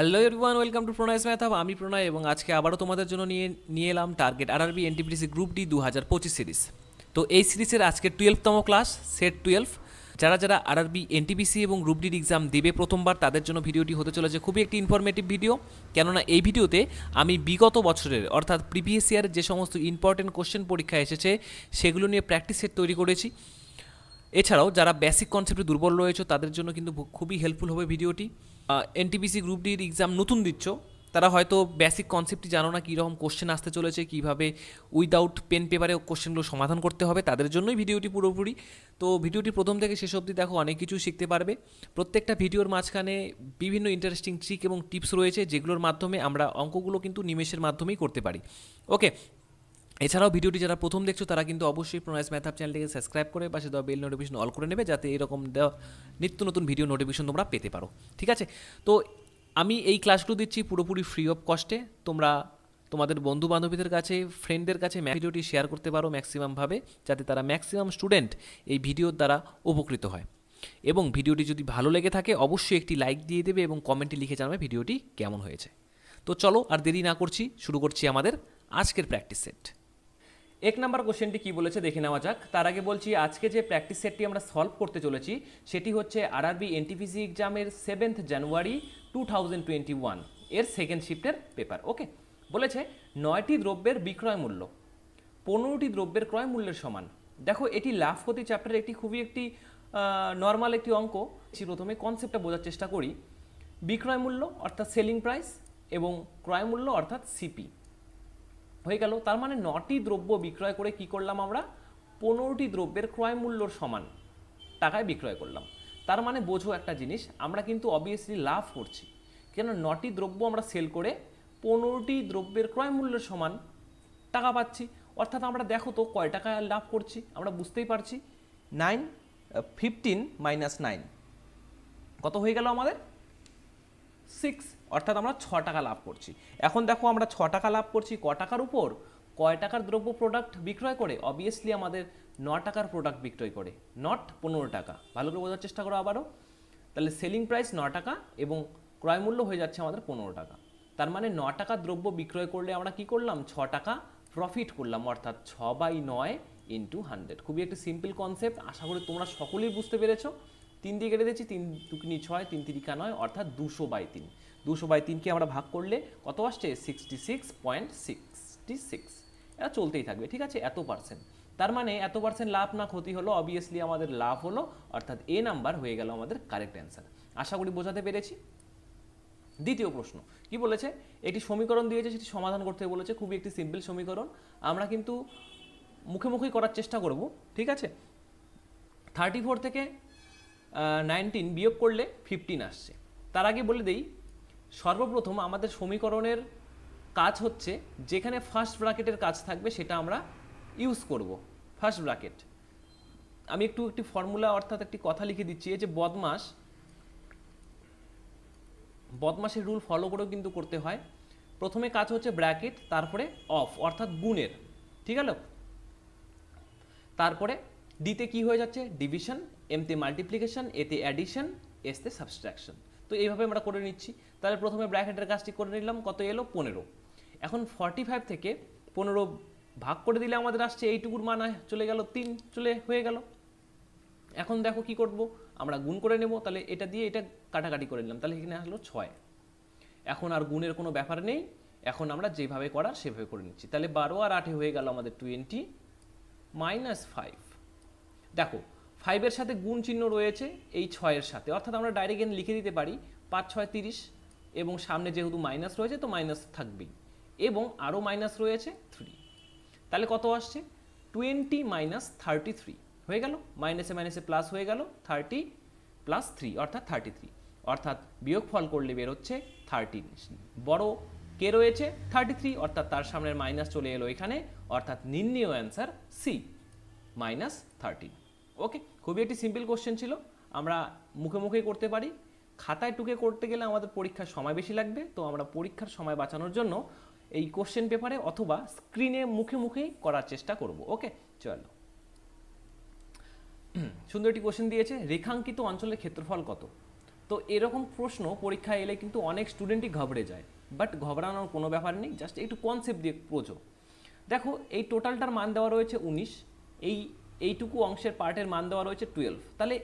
Hello everyone, welcome to Pranay's math hub. আমি প্রণয় এবং আজকে আবারও তোমাদের জন্য নিয়ে এলাম target RRB NTPC group D 2025 series. তো এই সিরিজের আজকে 12তম ক্লাস, সেট 12। যারা যারা আরআরবি এনটিপিসি এবং গ্রুপ ডির এক্সাম দেবে প্রথমবার, তাদের জন্য ভিডিওটি হতে চলেছে খুবই একটি ইনফরমেটিভ ভিডিও। কেননা এই ভিডিওতে আমি বিগত বছরের অর্থাৎ প্রিভিয়াস ইয়ারের যে সমস্ত ইম্পর্টেন্ট কোশ্চেন পরীক্ষায় এসেছে সেগুলো নিয়ে প্র্যাকটিস সেট তৈরি করেছি। এছাড়াও যারা বেসিক কনসেপ্টে দুর্বল রয়েছে তাদের জন্য কিন্তু খুবই হেল্পফুল হবে ভিডিওটি। এনটিপিসি গ্রুপ ডির এক্সাম নতুন দিচ্ছ, তারা হয়তো বেসিক কনসেপ্টই জানো না, কীরকম কোশ্চেন আসতে চলেছে, কীভাবে উইদাউট পেন পেপারে কোশ্চেনগুলো সমাধান করতে হবে, তাদের জন্যই ভিডিওটি পুরোপুরি। তো ভিডিওটি প্রথম থেকে শেষ অবধি দেখো, অনেক কিছু শিখতে পারবে। প্রত্যেকটা ভিডিওর মাঝখানে বিভিন্ন ইন্টারেস্টিং ট্রিক এবং টিপস রয়েছে, যেগুলোর মাধ্যমে আমরা অঙ্কগুলো কিন্তু নিমেষের মাধ্যমেই করতে পারি। ওকে, এছাড়াও ভিডিওটি যারা প্রথম দেখছো তারা কিন্তু অবশ্যই প্রণয়স ম্যাথ হাব চ্যানেলটিকে সাবস্ক্রাইব করে পাশে দেওয়া বেল নোটিফিকেশন অল করে নেবে, যাতে এরকম দেওয়া নিত্য নতুন ভিডিও নোটিফিকেশন তোমরা পেতে পারো। ঠিক আছে, তো আমি এই ক্লাসগুলো দিচ্ছি পুরোপুরি ফ্রি অফ কস্টে। তোমরা তোমাদের বন্ধু বান্ধবীদের কাছে, ফ্রেন্ডদের কাছে ভিডিওটি শেয়ার করতে পারো ম্যাক্সিমামভাবে, যাতে তারা ম্যাক্সিমাম স্টুডেন্ট এই ভিডিওর দ্বারা উপকৃত হয়। এবং ভিডিওটি যদি ভালো লেগে থাকে অবশ্যই একটি লাইক দিয়ে দেবে এবং কমেন্টে লিখে জানাবে ভিডিওটি কেমন হয়েছে। তো চলো আর দেরি না করছি, শুরু করছি আমাদের আজকের প্র্যাকটিস সেট। এক নাম্বার কোশ্চেনটি কী বলেছে দেখে নেওয়া যাক। তার আগে বলছি, আজকে যে প্র্যাকটিস সেটটি আমরা সলভ করতে চলেছি সেটি হচ্ছে আরআরবি এনটিপিসি এক্সামের 7 জানুয়ারি 2021 এর সেকেন্ড শিফটের পেপার। ওকে, বলেছে 9টি দ্রব্যের বিক্রয় মূল্য 15টি দ্রব্যের ক্রয় মূল্যের সমান। দেখো, এটি লাভ ক্ষতি চ্যাপ্টারের একটি খুবই একটি নর্মাল একটি অঙ্ক। প্রথমে কনসেপ্টটা বোঝার চেষ্টা করি। বিক্রয় মূল্য অর্থাৎ সেলিং প্রাইস এবং ক্রয় মূল্য অর্থাৎ সিপি হয়ে গেল। তার মানে 9টি দ্রব্য বিক্রয় করে কি করলাম আমরা, 15টি দ্রব্যের ক্রয় মূল্যর সমান টাকায় বিক্রয় করলাম। তার মানে বোঝো একটা জিনিস, আমরা কিন্তু অবভিয়াসলি লাভ করছি, কেন 9টি দ্রব্য আমরা সেল করে 15টি দ্রব্যের ক্রয় মূল্যের সমান টাকা পাচ্ছি। অর্থাৎ আমরা দেখো তো কয় টাকা লাভ করছি, আমরা বুঝতেই পারছি। 15 মাইনাস 9 কত হয়ে গেল আমাদের 6, অর্থাৎ আমরা 6 টাকা লাভ করছি। এখন দেখো, আমরা 6 টাকা লাভ করছি ক টাকার উপর, কয় টাকার দ্রব্য প্রোডাক্ট বিক্রয় করে, অবভিয়াসলি আমাদের 9 টাকার প্রোডাক্ট বিক্রয় করে, নট 15 টাকা। ভালো করে বোঝার চেষ্টা করো আবারও। তাহলে সেলিং প্রাইস 9 টাকা এবং ক্রয় মূল্য হয়ে যাচ্ছে আমাদের 15 টাকা। তার মানে 9 টাকার দ্রব্য বিক্রয় করলে আমরা কি করলাম, 6 টাকা প্রফিট করলাম, অর্থাৎ 6/9 ইন্টু 100। খুবই একটি সিম্পল কনসেপ্ট, আশা করি তোমরা সকলেই বুঝতে পেরেছো। 3 দিয়ে কেটে দিচ্ছি, 3 দুগুনি 6, 3 তিরিকা 9, অর্থাৎ 200/3। 200/3কে আমরা ভাগ করলে কত আসছে, 66.66। এটা চলতেই থাকবে, ঠিক আছে, এত পার্সেন্ট। তার মানে এত পার্সেন্ট লাভ না ক্ষতি হলো, অবভিয়াসলি আমাদের লাভ হলো, অর্থাৎ এ নাম্বার হয়ে গেল আমাদের কারেক্ট অ্যান্সার। আশা করি বোঝাতে পেরেছি। দ্বিতীয় প্রশ্ন কি বলেছে, একটি সমীকরণ দিয়েছে, সেটি সমাধান করতে বলেছে। খুবই একটি সিম্পল সমীকরণ, আমরা কিন্তু মুখে মুখেই করার চেষ্টা করব, ঠিক আছে। 34 থেকে 19 বিয়োগ করলে 15 আসছে। তার আগে বলে দেই, সর্বপ্রথম আমাদের সমীকরণের কাজ হচ্ছে, যেখানে ফার্স্ট ব্র্যাকেটের কাজ থাকবে সেটা আমরা ইউজ করব। ফার্স্ট ব্র্যাকেট, আমি একটি ফর্মুলা অর্থাৎ একটি কথা লিখে দিচ্ছি, এই যে বদমাশের রুল ফলো করেও কিন্তু করতে হয়। প্রথমে কাজ হচ্ছে ব্র্যাকেট, তারপরে অফ অর্থাৎ গুণের, ঠিক আছে। তারপরে ডিতে কি হয়ে যাচ্ছে, ডিভিশন, এমতে মাল্টিপ্লিকেশন, এতে অ্যাডিশন, এসতে সাবস্ট্রাকশন। তো এইভাবে আমরা করে নিচ্ছি। তাহলে প্রথমে ব্র্যাকেটের কাজটি করে নিলাম, কত এলো 15। এখন 45 থেকে 15 ভাগ করে দিলে আমাদের আসছে এইটুকুর মান চলে গেল 3, হয়ে গেল। এখন দেখো কি করব, আমরা গুণ করে নেব। তাহলে এটা দিয়ে এটা কাটাকাটি করে নিলাম, তাহলে এখানে আসলো 6। এখন আর গুণের কোনো ব্যাপার নেই, এখন আমরা যেভাবে করার সেভাবে করে নিচ্ছি। তাহলে 12 আর 8 হয়ে গেল আমাদের 20 মাইনাস 5। দেখো, 5-এর সাথে গুণ চিহ্ন রয়েছে এই 6-এর সাথে, অর্থাৎ আমরা ডাইরেক্ট এখানে লিখে দিতে পারি 5 6 30, এবং সামনে যেহেতু মাইনাস রয়েছে তো মাইনাস থাকবেই, এবং আরও মাইনাস রয়েছে 3। তাহলে কত আসছে, 20 মাইনাস 33 হয়ে গেল। মাইনাসে মাইনাসে প্লাস হয়ে গেল, 30 প্লাস 3 অর্থাৎ 33। অর্থাৎ বিয়োগফল করলে বের হচ্ছে 13। বড় কে রয়েছে 33, অর্থাৎ তার সামনের মাইনাস চলে এলো এখানে, অর্থাৎ নির্ণেয় অ্যান্সার সি -13। ওকে, খুবই একটি সিম্পল কোশ্চেন ছিল, আমরা মুখে মুখেই করতে পারি। খাতায় টুকে করতে গেলে আমাদের পরীক্ষার সময় বেশি লাগবে, তো আমরা পরীক্ষার সময় বাঁচানোর জন্য এই কোশ্চেন পেপারে অথবা স্ক্রিনে মুখে মুখেই করার চেষ্টা করব। ওকে, চলো। সুন্দর একটি কোশ্চেন দিয়েছে, রেখাঙ্কিত অঞ্চলের ক্ষেত্রফল কত। তো এরকম প্রশ্ন পরীক্ষায় এলে কিন্তু অনেক স্টুডেন্টই ঘাবড়ে যায়, বাট ঘবরানোর কোনো ব্যাপার নেই, জাস্ট একটু কনসেপ্ট দিয়ে বোঝো। দেখো এই টোটালটার মান দেওয়া রয়েছে 19, এইটুকু অংশের পার্টের মান দেওয়া রয়েছে 12। তাহলে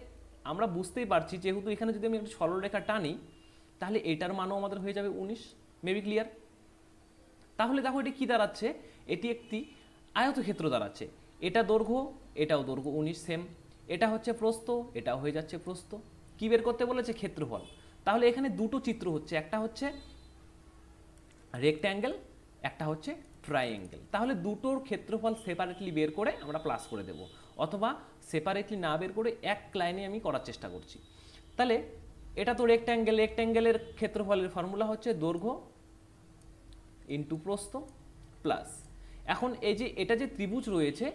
আমরা বুঝতেই পারছি যেহেতু এখানে যদি আমি একটু সরলরেখা টানি তাহলে এটার মানও আমাদের হয়ে যাবে 19। Maybe clear? তাহলে দেখো এটি কী দাঁড়াচ্ছে, এটি একটি আয়তক্ষেত্র দাঁড়াচ্ছে। এটা দৈর্ঘ্য, এটাও দৈর্ঘ্য 19 সেম, এটা হচ্ছে প্রস্থ, এটাও হয়ে যাচ্ছে প্রস্থ। কী বের করতে বলেছে? ক্ষেত্রফল। তাহলে এখানে দুটো চিত্র হচ্ছে, একটা হচ্ছে রেক্ট্যাঙ্গেল, একটা হচ্ছে ট্রাইঅ্যাঙ্গেল। তাহলে দুটোর ক্ষেত্রফল সেপারেটলি বের করে আমরা প্লাস করে দেব, অথবা সেপারেটলি না বের করে এক লাইনে আমি করার চেষ্টা করছি। তাহলে এটা তো রেক্ট্যাঙ্গেল, রেক্ট্যাঙ্গেলের ক্ষেত্রফলের ফর্মুলা হচ্ছে দৈর্ঘ্য ইন্টু প্রস্থ প্লাস, এখন এই যে এটা যে ত্রিভুজ রয়েছে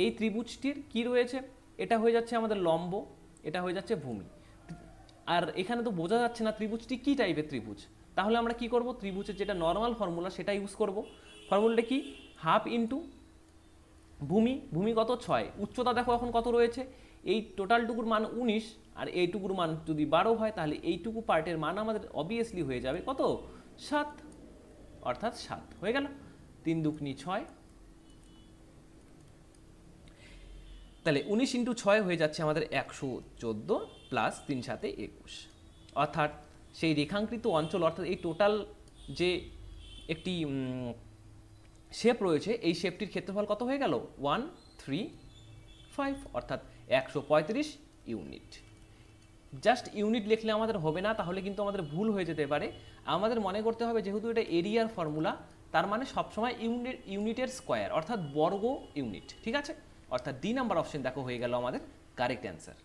এই ত্রিভুজটির কি রয়েছে, এটা হয়ে যাচ্ছে আমাদের লম্ব, এটা হয়ে যাচ্ছে ভূমি। আর এখানে তো বোঝা যাচ্ছে না ত্রিভুজটি কী টাইপের ত্রিভুজ, তাহলে আমরা কি করব, ত্রিভুজের যেটা নর্মাল ফর্মুলা সেটা ইউজ করব। ফর্মুলাটা কি? হাফ ইন্টু ভূমি, ভূমি কত 6, উচ্চতা দেখো এখন কত রয়েছে, এই টোটালটুকুর মান 19 আর এইটুকুর মান যদি 12 হয় তাহলে এইটুকু পার্টের মান আমাদের অবভিয়াসলি হয়ে যাবে কত, 7, অর্থাৎ 7 হয়ে গেল। 3 দুগুনি 6, তাহলে 19 ইন্টু 6 হয়ে যাচ্ছে আমাদের 114 প্লাস 3 সাথে 21, অর্থাৎ সেই রেখাঙ্কিত অঞ্চল অর্থাৎ এই টোটাল যে একটি শেপ রয়েছে এই শেপটির ক্ষেত্রফল কত হয়ে গেল 135, অর্থাৎ 135 ইউনিট। জাস্ট ইউনিট লিখলে আমাদের হবে না, তাহলে কিন্তু আমাদের ভুল হয়ে যেতে পারে। আমাদের মনে করতে হবে যেহেতু এটা এরিয়ার ফর্মুলা, তার মানে সবসময় ইউনিটের স্কোয়ার অর্থাৎ বর্গ ইউনিট, ঠিক আছে? অর্থাৎ ডি নাম্বার অপশন দেখো হয়ে গেল আমাদের কারেক্ট অ্যান্সার।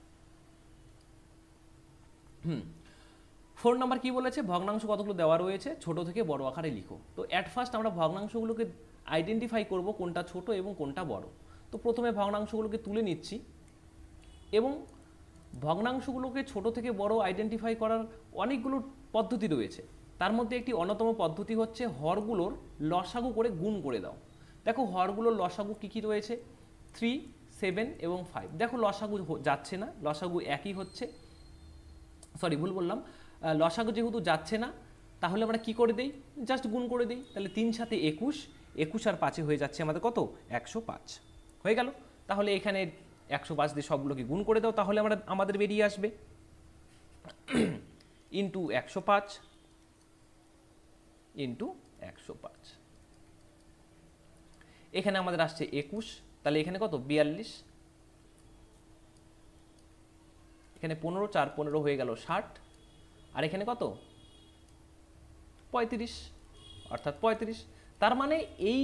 4 নাম্বার কি বলেছে, ভগ্নাংশ কতগুলো দেওয়া রয়েছে, ছোট থেকে বড় আকারে লিখো। তো অ্যাট ফার্স্ট আমরা ভগ্নাংশগুলোকে আইডেন্টিফাই করব কোনটা ছোট এবং কোনটা বড়। তো প্রথমে ভগ্নাংশগুলোকে তুলে নিচ্ছি, এবং ভগ্নাংশগুলোকে ছোট থেকে বড় আইডেন্টিফাই করার অনেকগুলো পদ্ধতি রয়েছে। তার মধ্যে একটি অন্যতম পদ্ধতি হচ্ছে হরগুলোর লসাগু করে গুণ করে দাও। দেখো হরগুলোর লসাগু কী কী রয়েছে, 3, 7 এবং 5। দেখো লসাগু যাচ্ছে না, লসাগু একই হচ্ছে, সরি ভুল বললাম, লসাগু যেহেতু যাচ্ছে না তাহলে আমরা কি করে দেই, জাস্ট গুণ করে দিই। তাহলে 3 সাথে 21, 21 আর 5 হয়ে যাচ্ছে আমাদের কত, 105 হয়ে গেল। তাহলে এখানে 105 দিয়ে সবগুলোকে গুণ করে দাও, তাহলে আমাদের বেরিয়ে আসবে ইন্টু 105 ইন্টু 105, এখানে আমাদের আসছে 21, তাহলে এখানে কত 42, এখানে 15, 4 15 হয়ে গেল 60, আর এখানে কত 35, অর্থাৎ 35। তার মানে এই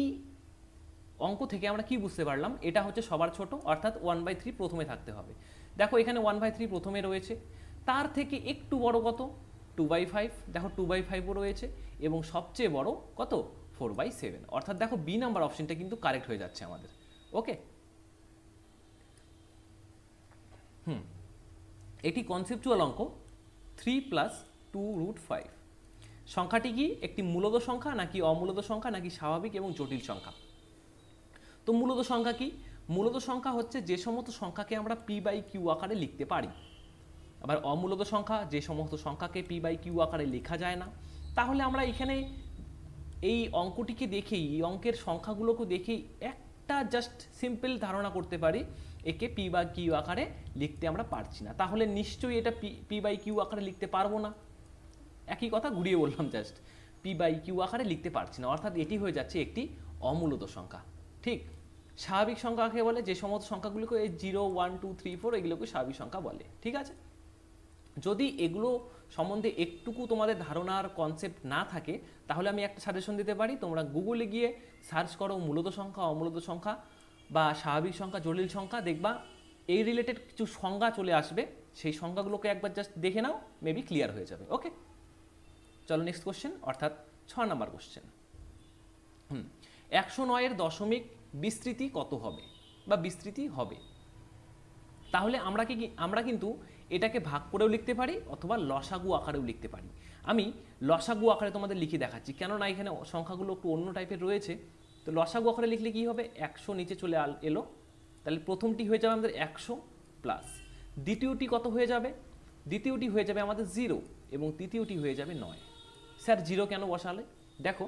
অঙ্ক থেকে আমরা কি বুঝতে পারলাম, এটা হচ্ছে সবার ছোট, অর্থাৎ 1/3 প্রথমে থাকতে হবে। দেখো এখানে 1/3 প্রথমে রয়েছে, তার থেকে একটু বড় কত 2/5, দেখো 2/5ও রয়েছে, এবং সবচেয়ে বড় কত 4/7, অর্থাৎ দেখো বি নাম্বার অপশনটা কিন্তু কারেক্ট হয়ে যাচ্ছে আমাদের। ওকে, এটি কনসেপচুয়াল অঙ্ক 3 + 2√5। সংখ্যাটি কি একটি মূলদ সংখ্যা নাকি অমূলদ সংখ্যা নাকি স্বাভাবিক এবং জটিল সংখ্যা? তো মূলদ সংখ্যা কি, মূলদ সংখ্যা হচ্ছে যে সমস্ত সংখ্যাকে আমরা p/q আকারে লিখতে পারি। আবার অমূলদ সংখ্যা যে সমস্ত সংখ্যাকে p/q আকারে লেখা যায় না। তাহলে আমরা এখানে এই অঙ্কটিকে দেখেই, এই অঙ্কের সংখ্যাগুলোকে দেখেই একটা জাস্ট সিম্পল ধারণা করতে পারি একে p/q আকারে লিখতে আমরা পারছি না, তাহলে নিশ্চয়ই এটা p/q আকারে লিখতে পারবো না। একই কথা ঘুরিয়ে বললাম, জাস্ট p/q আকারে লিখতে পারছি না, অর্থাৎ এটি হয়ে যাচ্ছে একটি অমূলদ সংখ্যা। ঠিক, স্বাভাবিক সংখ্যা কাকে বলে, যে সমস্ত সংখ্যাগুলোকে এই 0, 1, 2, 3, 4 এগুলোকে স্বাভাবিক সংখ্যা বলে। ঠিক আছে, যদি এগুলো সম্বন্ধে একটুকু তোমাদের ধারণার কনসেপ্ট না থাকে তাহলে আমি একটা সাজেশন দিতে পারি, তোমরা গুগলে গিয়ে সার্চ করো মূলদ সংখ্যা, অমূলদ সংখ্যা বা স্বাভাবিক সংখ্যা, জটিল সংখ্যা, দেখবা এই রিলেটেড কিছু সংজ্ঞা চলে আসবে, সেই সংজ্ঞাগুলোকে একবার জাস্ট দেখে নাও, মেবি ক্লিয়ার হয়ে যাবে। ওকে, চলো নেক্সট কোশ্চেন, অর্থাৎ 6 নাম্বার কোশ্চেন। 109 দশমিক বিস্তৃতি কত হবে বা বিস্তৃতি হবে? তাহলে আমরা কিন্তু এটাকে ভাগ করেও লিখতে পারি অথবা লসাগু আকারেও লিখতে পারি। আমি লসাগু আকারে তোমাদের লিখে দেখাচ্ছি, কেননা এখানে সংখ্যাগুলো একটু অন্য টাইপের রয়েছে। তো লসাগু আকারে লিখলে কি হবে, 100 নিচে চলে এলো, তাহলে প্রথমটি হয়ে যাবে আমাদের 100 প্লাস দ্বিতীয়টি কত হয়ে যাবে দ্বিতীয়টি হয়ে যাবে আমাদের 0 এবং তৃতীয়টি হয়ে যাবে 9। স্যার 0 কেন বসালে? দেখো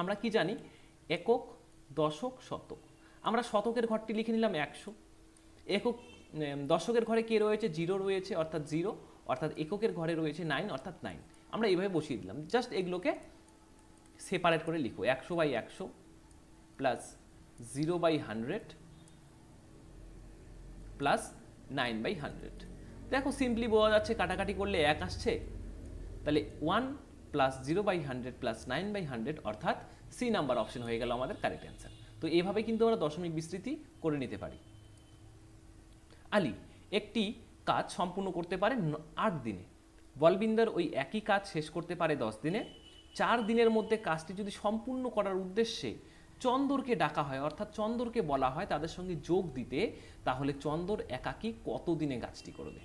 আমরা কি জানি, একক, দশক, শতক। আমরা শতকের ঘরটি লিখে নিলাম 100, একক দশকের ঘরে কে রয়েছে, 0 রয়েছে অর্থাৎ 0, অর্থাৎ এককের ঘরে রয়েছে 9 অর্থাৎ 9। আমরা এইভাবে বসিয়ে দিলাম, জাস্ট এগুলোকে সেপারেট করে লিখো। 100/100 প্লাস 0/100 প্লাস 9/100। দেখো সিম্পলি বোঝা যাচ্ছে, কাটাকাটি করলে 1 আসছে, তাহলে 1 প্লাস 0/100 প্লাস 9/100 অর্থাৎ সি নাম্বার অপশন হয়ে গেল আমাদের কারেক্ট অ্যান্সার। তো এভাবে কিন্তু আমরা দশমিক বিস্তৃতি করে নিতে পারি। আলী একটি কাজ সম্পূর্ণ করতে পারে 8 দিনে, বলবিন্দর ওই একই কাজ শেষ করতে পারে 10 দিনে। 4 দিনের মধ্যে কাজটি যদি সম্পূর্ণ করার উদ্দেশ্যে চন্দরকে ডাকা হয়, অর্থাৎ চন্দরকে বলা হয় তাদের সঙ্গে যোগ দিতে, তাহলে চন্দর একাকী কত দিনে কাজটি করবে?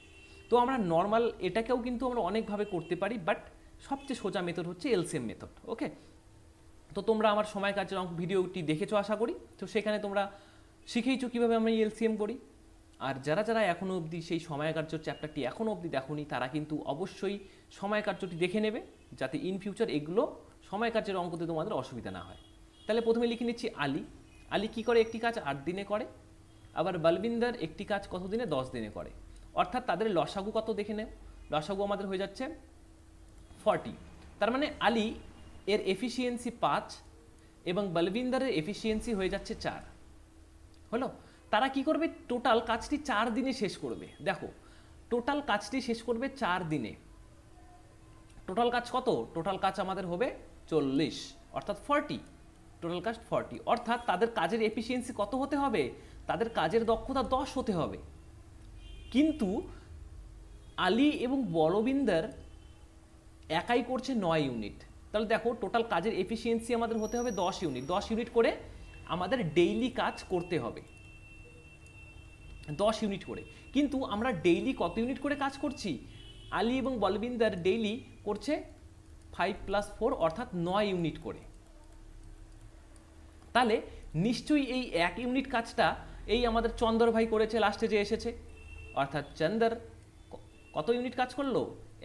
তো আমরা নর্মাল এটাকেও কিন্তু আমরা অনেকভাবে করতে পারি, বাট সবচেয়ে সোজা মেথড হচ্ছে এলসিএম মেথড। ওকে, তো তোমরা আমার সময় কাজের অঙ্ক ভিডিওটি দেখেছো আশা করি, তো সেখানে তোমরা শিখেইছো কীভাবে আমরা এলসিএম করি। আর যারা যারা এখনও অবধি সেই সময় কার্য চ্যাপ্টারটি এখনও অবধি দেখোনি, তারা কিন্তু অবশ্যই সময় কার্যটি দেখে নেবে, যাতে ইন ফিউচার এগুলো সময় কার্যের অঙ্কতে তোমাদের অসুবিধা না হয়। তাহলে প্রথমে লিখে নিচ্ছি আলী। আলী কী করে? একটি কাজ 8 দিনে করে। আবার বলবিন্দর একটি কাজ কত দিনে? 10 দিনে করে। অর্থাৎ তাদের লসাগু কত দেখে নেব। লসাগু আমাদের হয়ে যাচ্ছে 40। তার মানে আলী এর এফিসিয়েন্সি 5 এবং বলবিন্দরের এফিসিয়েন্সি হয়ে যাচ্ছে 4। হলো? তারা কি করবে? টোটাল কাজটি 4 দিনে শেষ করবে। দেখো, টোটাল কাজটি শেষ করবে 4 দিনে। টোটাল কাজ কত? টোটাল কাজ আমাদের হবে 40 অর্থাৎ 40। টোটাল কাজ 40 অর্থাৎ তাদের কাজের এফিসিয়েন্সি কত হতে হবে? তাদের কাজের দক্ষতা 10 হতে হবে। কিন্তু আলী এবং বলবিন্দর একাই করছে 9 ইউনিট। তাহলে দেখো, টোটাল কাজের এফিসিয়েন্সি আমাদের হতে হবে 10 ইউনিট। 10 ইউনিট করে আমাদের ডেইলি কাজ করতে হবে, 10 ইউনিট করে। কিন্তু আমরা ডেইলি কত ইউনিট করে কাজ করছি? আলী এবং বলবিন্দর ডেইলি করছে 5 + 4 অর্থাৎ 9 ইউনিট করে। তাহলে নিশ্চয়ই এই 1 ইউনিট কাজটা এই আমাদের চন্দর ভাই করেছে লাস্টে যে এসেছে, অর্থাৎ চন্দর কত ইউনিট কাজ করলো?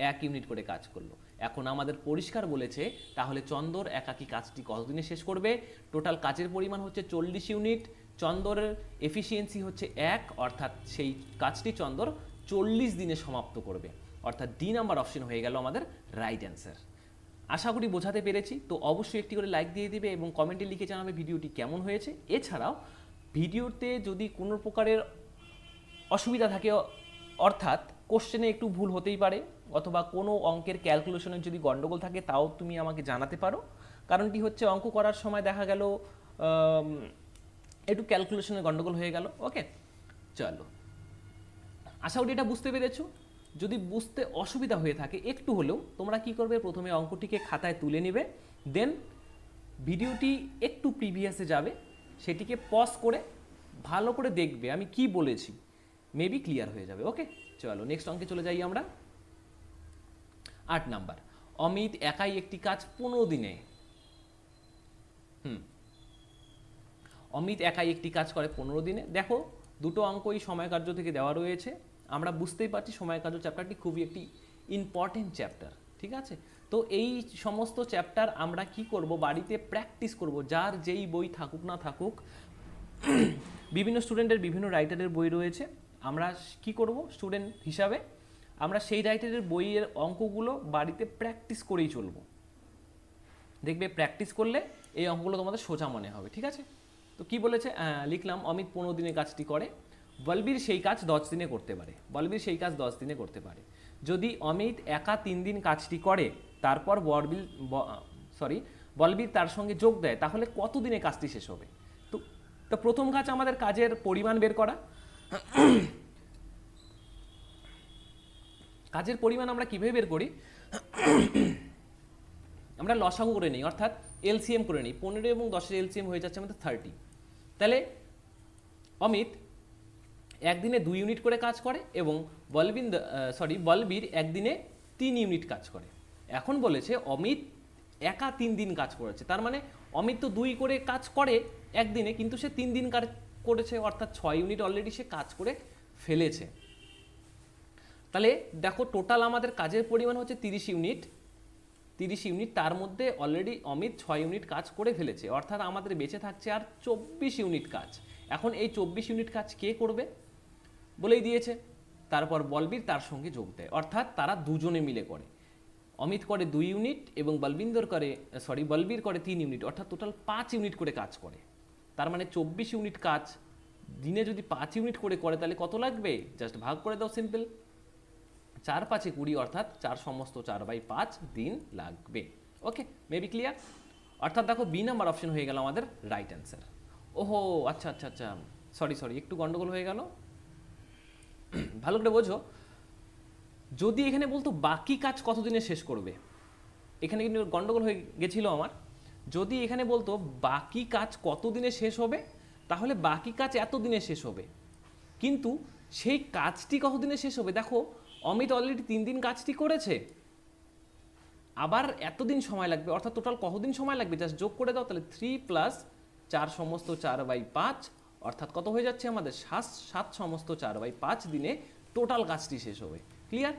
1 ইউনিট করে কাজ করলো। এখন আমাদের পরিষ্কার বলেছে, তাহলে চন্দর একাকী কাজটি কতদিনে শেষ করবে? টোটাল কাজের পরিমাণ হচ্ছে 40 ইউনিট, চন্দরের এফিসিয়েন্সি হচ্ছে 1, অর্থাৎ সেই কাজটি চন্দর 40 দিনে সমাপ্ত করবে। অর্থাৎ ডি নাম্বার অপশন হয়ে গেল আমাদের রাইট অ্যান্সার। আশা করি বোঝাতে পেরেছি। তো অবশ্যই একটি করে লাইক দিয়ে দিবে এবং কমেন্টে লিখে জানাবে ভিডিওটি কেমন হয়েছে। এছাড়াও ভিডিওতে যদি কোনো প্রকারের অসুবিধা থাকে, অর্থাৎ কোশ্চেনে একটু ভুল হতেই পারে, অথবা কোনো অঙ্কের ক্যালকুলেশনের যদি গন্ডগোল থাকে, তাও তুমি আমাকে জানাতে পারো। কারণটি হচ্ছে অঙ্ক করার সময় দেখা গেল একটু ক্যালকুলেশনের গন্ডগোল হয়ে গেল। ওকে, চলো, আশা করি এটা বুঝতে পেরেছো। যদি বুঝতে অসুবিধা হয়ে থাকে একটু হলেও, তোমরা কি করবে? প্রথমে অঙ্কটিকে খাতায় তুলে নেবে, দেন ভিডিওটি একটু প্রিভিয়াসে যাবে, সেটিকে পজ করে ভালো করে দেখবে আমি কি বলেছি, মেবি ক্লিয়ার হয়ে যাবে। ওকে, চলো নেক্সট অঙ্কে চলে যাই আমরা। 8 নাম্বার, অমিত একাই একটি কাজ 15 দিনে। অমিত একাই একটি কাজ করে 15 দিনে। দেখো, দুটো অঙ্কই সময় কার্য থেকে দেওয়া রয়েছে। আমরা বুঝতেই পারছি সময় কার্য চ্যাপ্টারটি খুবই একটি ইম্পর্টেন্ট চ্যাপ্টার, ঠিক আছে? তো এই সমস্ত চ্যাপ্টার আমরা কি করব? বাড়িতে প্র্যাকটিস করব। যার যেই বই থাকুক না থাকুক, বিভিন্ন স্টুডেন্টের বিভিন্ন রাইটারের বই রয়েছে, আমরা কি করব? স্টুডেন্ট হিসাবে আমরা সেই রাইটারের বইয়ের অঙ্কগুলো বাড়িতে প্র্যাকটিস করেই চলব। দেখবে প্র্যাকটিস করলে এই অঙ্কগুলো তোমাদের সোজা মনে হবে, ঠিক আছে? তো কি বলেছে? লিখলাম, অমিত 15 দিনে কাজটি করে, বলবীর সেই কাজ 10 দিনে করতে পারে। বলবীর সেই কাজ 10 দিনে করতে পারে। যদি অমিত একা 3 দিন কাজটি করে, তারপর বলবীর তার সঙ্গে যোগ দেয়, তাহলে কত দিনে কাজটি শেষ হবে? তো প্রথম কাজ আমাদের কাজের পরিমাণ বের করা। কাজের পরিমাণ আমরা কিভাবে বের করি? আমরা লসাগু করে নিই, অর্থাৎ এলসিএম করে নিই। 15 এবং 10-এর এলসিএম হয়ে যাচ্ছে আমাদের 30। তাহলে অমিত একদিনে 2 ইউনিট করে কাজ করে এবং বলবীর একদিনে 3 ইউনিট কাজ করে। এখন বলেছে অমিত একা 3 দিন কাজ করেছে। তার মানে অমিত তো 2 করে কাজ করে একদিনে, কিন্তু সে 3 দিন কাজ করেছে, অর্থাৎ 6 ইউনিট অলরেডি সে কাজ করে ফেলেছে। তাহলে দেখো টোটাল আমাদের কাজের পরিমাণ হচ্ছে 30 ইউনিট, 30 ইউনিট, তার মধ্যে অলরেডি অমিত 6 ইউনিট কাজ করে ফেলেছে, অর্থাৎ আমাদের বেঁচে থাকছে আর 24 ইউনিট কাজ। এখন এই 24 ইউনিট কাজ কে করবে বলেই দিয়েছে, তারপর বলবীর তার সঙ্গে যোগ দেয়, অর্থাৎ তারা দুজনে মিলে করে। অমিত করে 2 ইউনিট এবং বলবীর করে 3 ইউনিট, অর্থাৎ টোটাল 5 ইউনিট করে কাজ করে। তার মানে 24 ইউনিট কাজ দিনে যদি 5 ইউনিট করে তাহলে কত লাগবে, জাস্ট ভাগ করে দাও, সিম্পল। 4 5 20, অর্থাৎ 4 সমস্ত 4/5 দিন লাগবে। ওকে, মেবি ক্লিয়ার? অর্থাৎ দেখো বি নাম্বার অপশন হয়ে গেল আমাদের রাইট অ্যান্সার। ওহো আচ্ছা আচ্ছা আচ্ছা, সরি একটু গন্ডগোল হয়ে গেল, ভালো করে বোঝো। যদি এখানে বলতো বাকি কাজ কতদিনে শেষ করবে, এখানে কিন্তু গন্ডগোল হয়ে গেছিল আমার। যদি এখানে বলতো বাকি কাজ কতদিনে শেষ হবে, তাহলে বাকি কাজ এত দিনে শেষ হবে, কিন্তু সেই কাজটি কতদিনে শেষ হবে, দেখো অমিত অলরেডি 3 দিন কাজটি করেছে, আবার এতদিন সময় লাগবে, অর্থাৎ টোটাল কতদিন সময় লাগবে জাস্ট যোগ করে দাও, তাহলে 3 + 4 সমস্ত 4/5, অর্থাৎ কত হয়ে যাচ্ছে আমাদের 7 সমস্ত 4/5 দিনে টোটাল কাজটি শেষ হবে। ক্লিয়ার?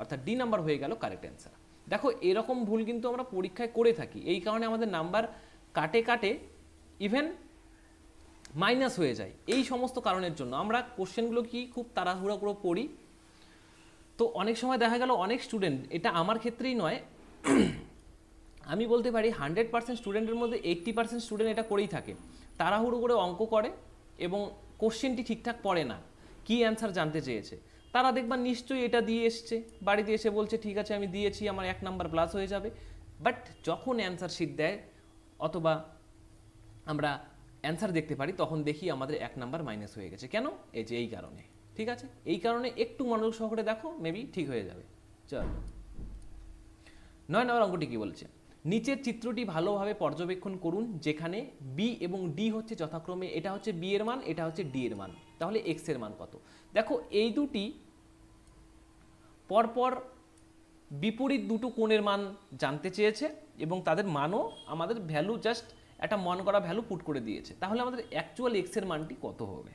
অর্থাৎ ডি নাম্বার হয়ে গেল কারেক্ট অ্যান্সার। দেখো এরকম ভুল কিন্তু আমরা পরীক্ষায় করে থাকি, এই কারণে আমাদের নাম্বার কাটে ইভেন মাইনাস হয়ে যায়, এই সমস্ত কারণের জন্য আমরা কোশ্চেনগুলো কি খুব তাড়াহুড়ো করে পড়ি। তো অনেক সময় দেখা গেল অনেক স্টুডেন্ট, এটা আমার ক্ষেত্রেই নয়, আমি বলতে পারি 100% স্টুডেন্টের মধ্যে 80% স্টুডেন্ট এটা করেই থাকে, তাড়াহুড়ো করে অঙ্ক করে এবং কোশ্চেনটি ঠিকঠাক পড়ে না, কি অ্যান্সার জানতে চেয়েছে। তারা দেখবা নিশ্চয়ই এটা দিয়ে এসছে, বাড়িতে এসে বলছে ঠিক আছে আমি দিয়েছি, আমার 1 নাম্বার প্লাস হয়ে যাবে। বাট যখন অ্যান্সার শিট দেয় অথবা আমরা অ্যান্সার দেখতে পারি, তখন দেখি আমাদের 1 নাম্বার মাইনাস হয়ে গেছে। কেন? এই যে এই কারণে। ঠিক আছে, এই কারণে একটু মনোযোগ সহকারে দেখো, মেবি ঠিক হয়ে যাবে। চলো 9 নম্বর অঙ্কটি কি বলছে, নিচের চিত্রটি ভালোভাবে পর্যবেক্ষণ করুন, যেখানে বি এবং ডি হচ্ছে যথাক্রমে, এটা হচ্ছে বি এর মান, এটা হচ্ছে ডি এর মান, তাহলে এক্স এর মান কত। দেখো এই দুটি পরপর বিপরীত দুটো কোণের মান জানতে চেয়েছে এবং তাদের মানও আমাদের ভ্যালু জাস্ট একটা মন করা ভ্যালু পুট করে দিয়েছে, তাহলে আমাদের অ্যাকচুয়াল এক্স এর মানটি কত হবে।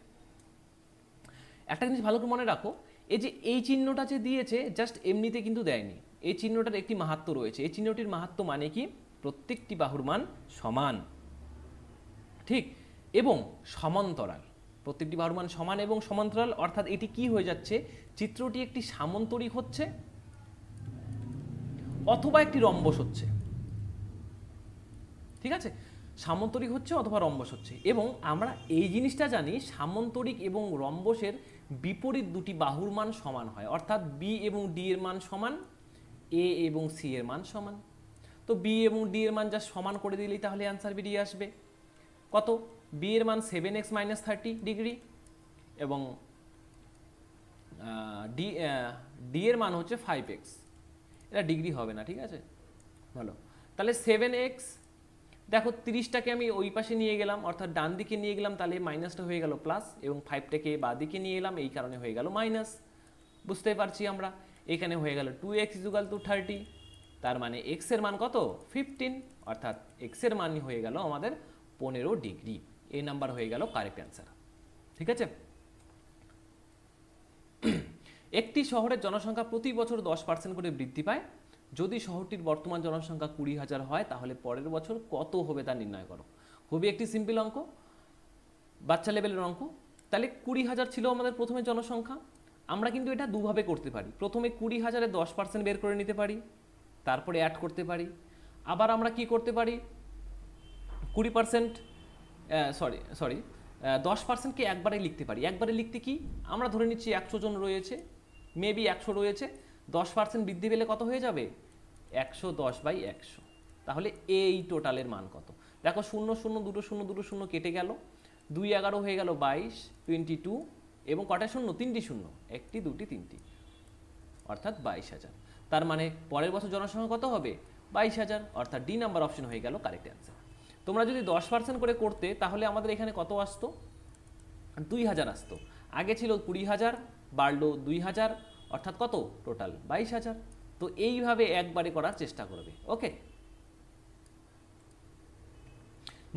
একটা জিনিস ভালো করে মনে রাখো, এই যে এই চিহ্নটা যে দিয়েছে জাস্ট এমনিতে কিন্তু দেয়নি, এই চিহ্নটার একটি মাহাত্ম্য রয়েছে। এই চিহ্নটির মাহাত্ম্য মানে কি, প্রত্যেকটি বাহুর মান সমান, ঠিক, এবং সমান্তরাল। প্রত্যেকটি বাহুর মান সমান এবং সমান্তরাল, অর্থাৎ এটি কি হয়ে যাচ্ছে, চিত্রটি একটি সামান্তরিক হচ্ছে অথবা একটি রম্বস হচ্ছে। ঠিক আছে, সামান্তরিক হচ্ছে অথবা রম্বস হচ্ছে, এবং আমরা এই জিনিসটা জানি সামান্তরিক এবং রম্বসের বিপরীত দুটি বাহুর মান সমান হয়, অর্থাৎ বি এবং ডি এর মান সমান, এ এবং সি এর মান সমান। তো বি এবং ডি এর মান যা সমান করে দিলেই তাহলে অ্যান্সার বেরিয়ে আসবে কত, বি এর মান 7x - 30 ডিগ্রি এবং ডি এর মান হচ্ছে 5x, এটা ডিগ্রি হবে না, ঠিক আছে ভালো। তাহলে 7x, দেখো 30টাকে আমি ওই পাশে নিয়ে গেলাম, অর্থাৎ ডান দিকে নিয়ে গেলাম, তাহলে মাইনাসটা হয়ে গেল প্লাস, এবং 5টাকে বাঁ দিকে নিয়ে এলাম, এই কারণে হয়ে গেল মাইনাস। বুঝতে পারছি আমরা, এখানে হয়ে গেল 2x = 30, তার মানে x এর মান কত 15, অর্থাৎ x এর মানই হয়ে গেল আমাদের 15 ডিগ্রি। এই নাম্বার হয়ে গেল কারেক্ট অ্যান্সার। ঠিক আছে, একটি শহরের জনসংখ্যা প্রতি বছর 10% করে বৃদ্ধি পায়, যদি শহরটির বর্তমান জনসংখ্যা 20,000 হয়, তাহলে পরের বছর কত হবে তা নির্ণয় করো। খুবই একটি সিম্পল অঙ্ক, বাচ্চা লেভেলের অঙ্ক। তাহলে 20,000 ছিল আমাদের প্রথমে জনসংখ্যা, আমরা কিন্তু এটা দুভাবে করতে পারি। প্রথমে 20,000-এ 10% বের করে নিতে পারি, তারপরে অ্যাড করতে পারি। আবার আমরা কি করতে পারি, 10%কে একবারে লিখতে পারি। একবারে লিখতে কি, আমরা ধরে নিচ্ছি 100 জন রয়েছে, মেবি 100 রয়েছে, 10% বৃদ্ধি পেলে কত হয়ে যাবে, 110/100। তাহলে এই টোটালের মান কত, দেখো 0 0 2 0 2 0 কেটে গেল, 2 11 হয়ে গেল 22, 22, এবং কটা শূন্য, 3টি শূন্য, 1টি 2টি 3টি, অর্থাৎ 22,000। তার মানে পরের বছর জনসংখ্যা কত হবে, 22,000, অর্থাৎ ডি নাম্বার অপশন হয়ে গেল কারেক্ট অ্যান্সার। তোমরা যদি 10% করে করতে, তাহলে আমাদের এখানে কত আসতো, 2,000 আসতো। আগে ছিল 20,000, বাড়লো 2,000, অর্থাৎ কত টোটাল 22,000। তো এইভাবে একবারে করার চেষ্টা করবে। ওকে,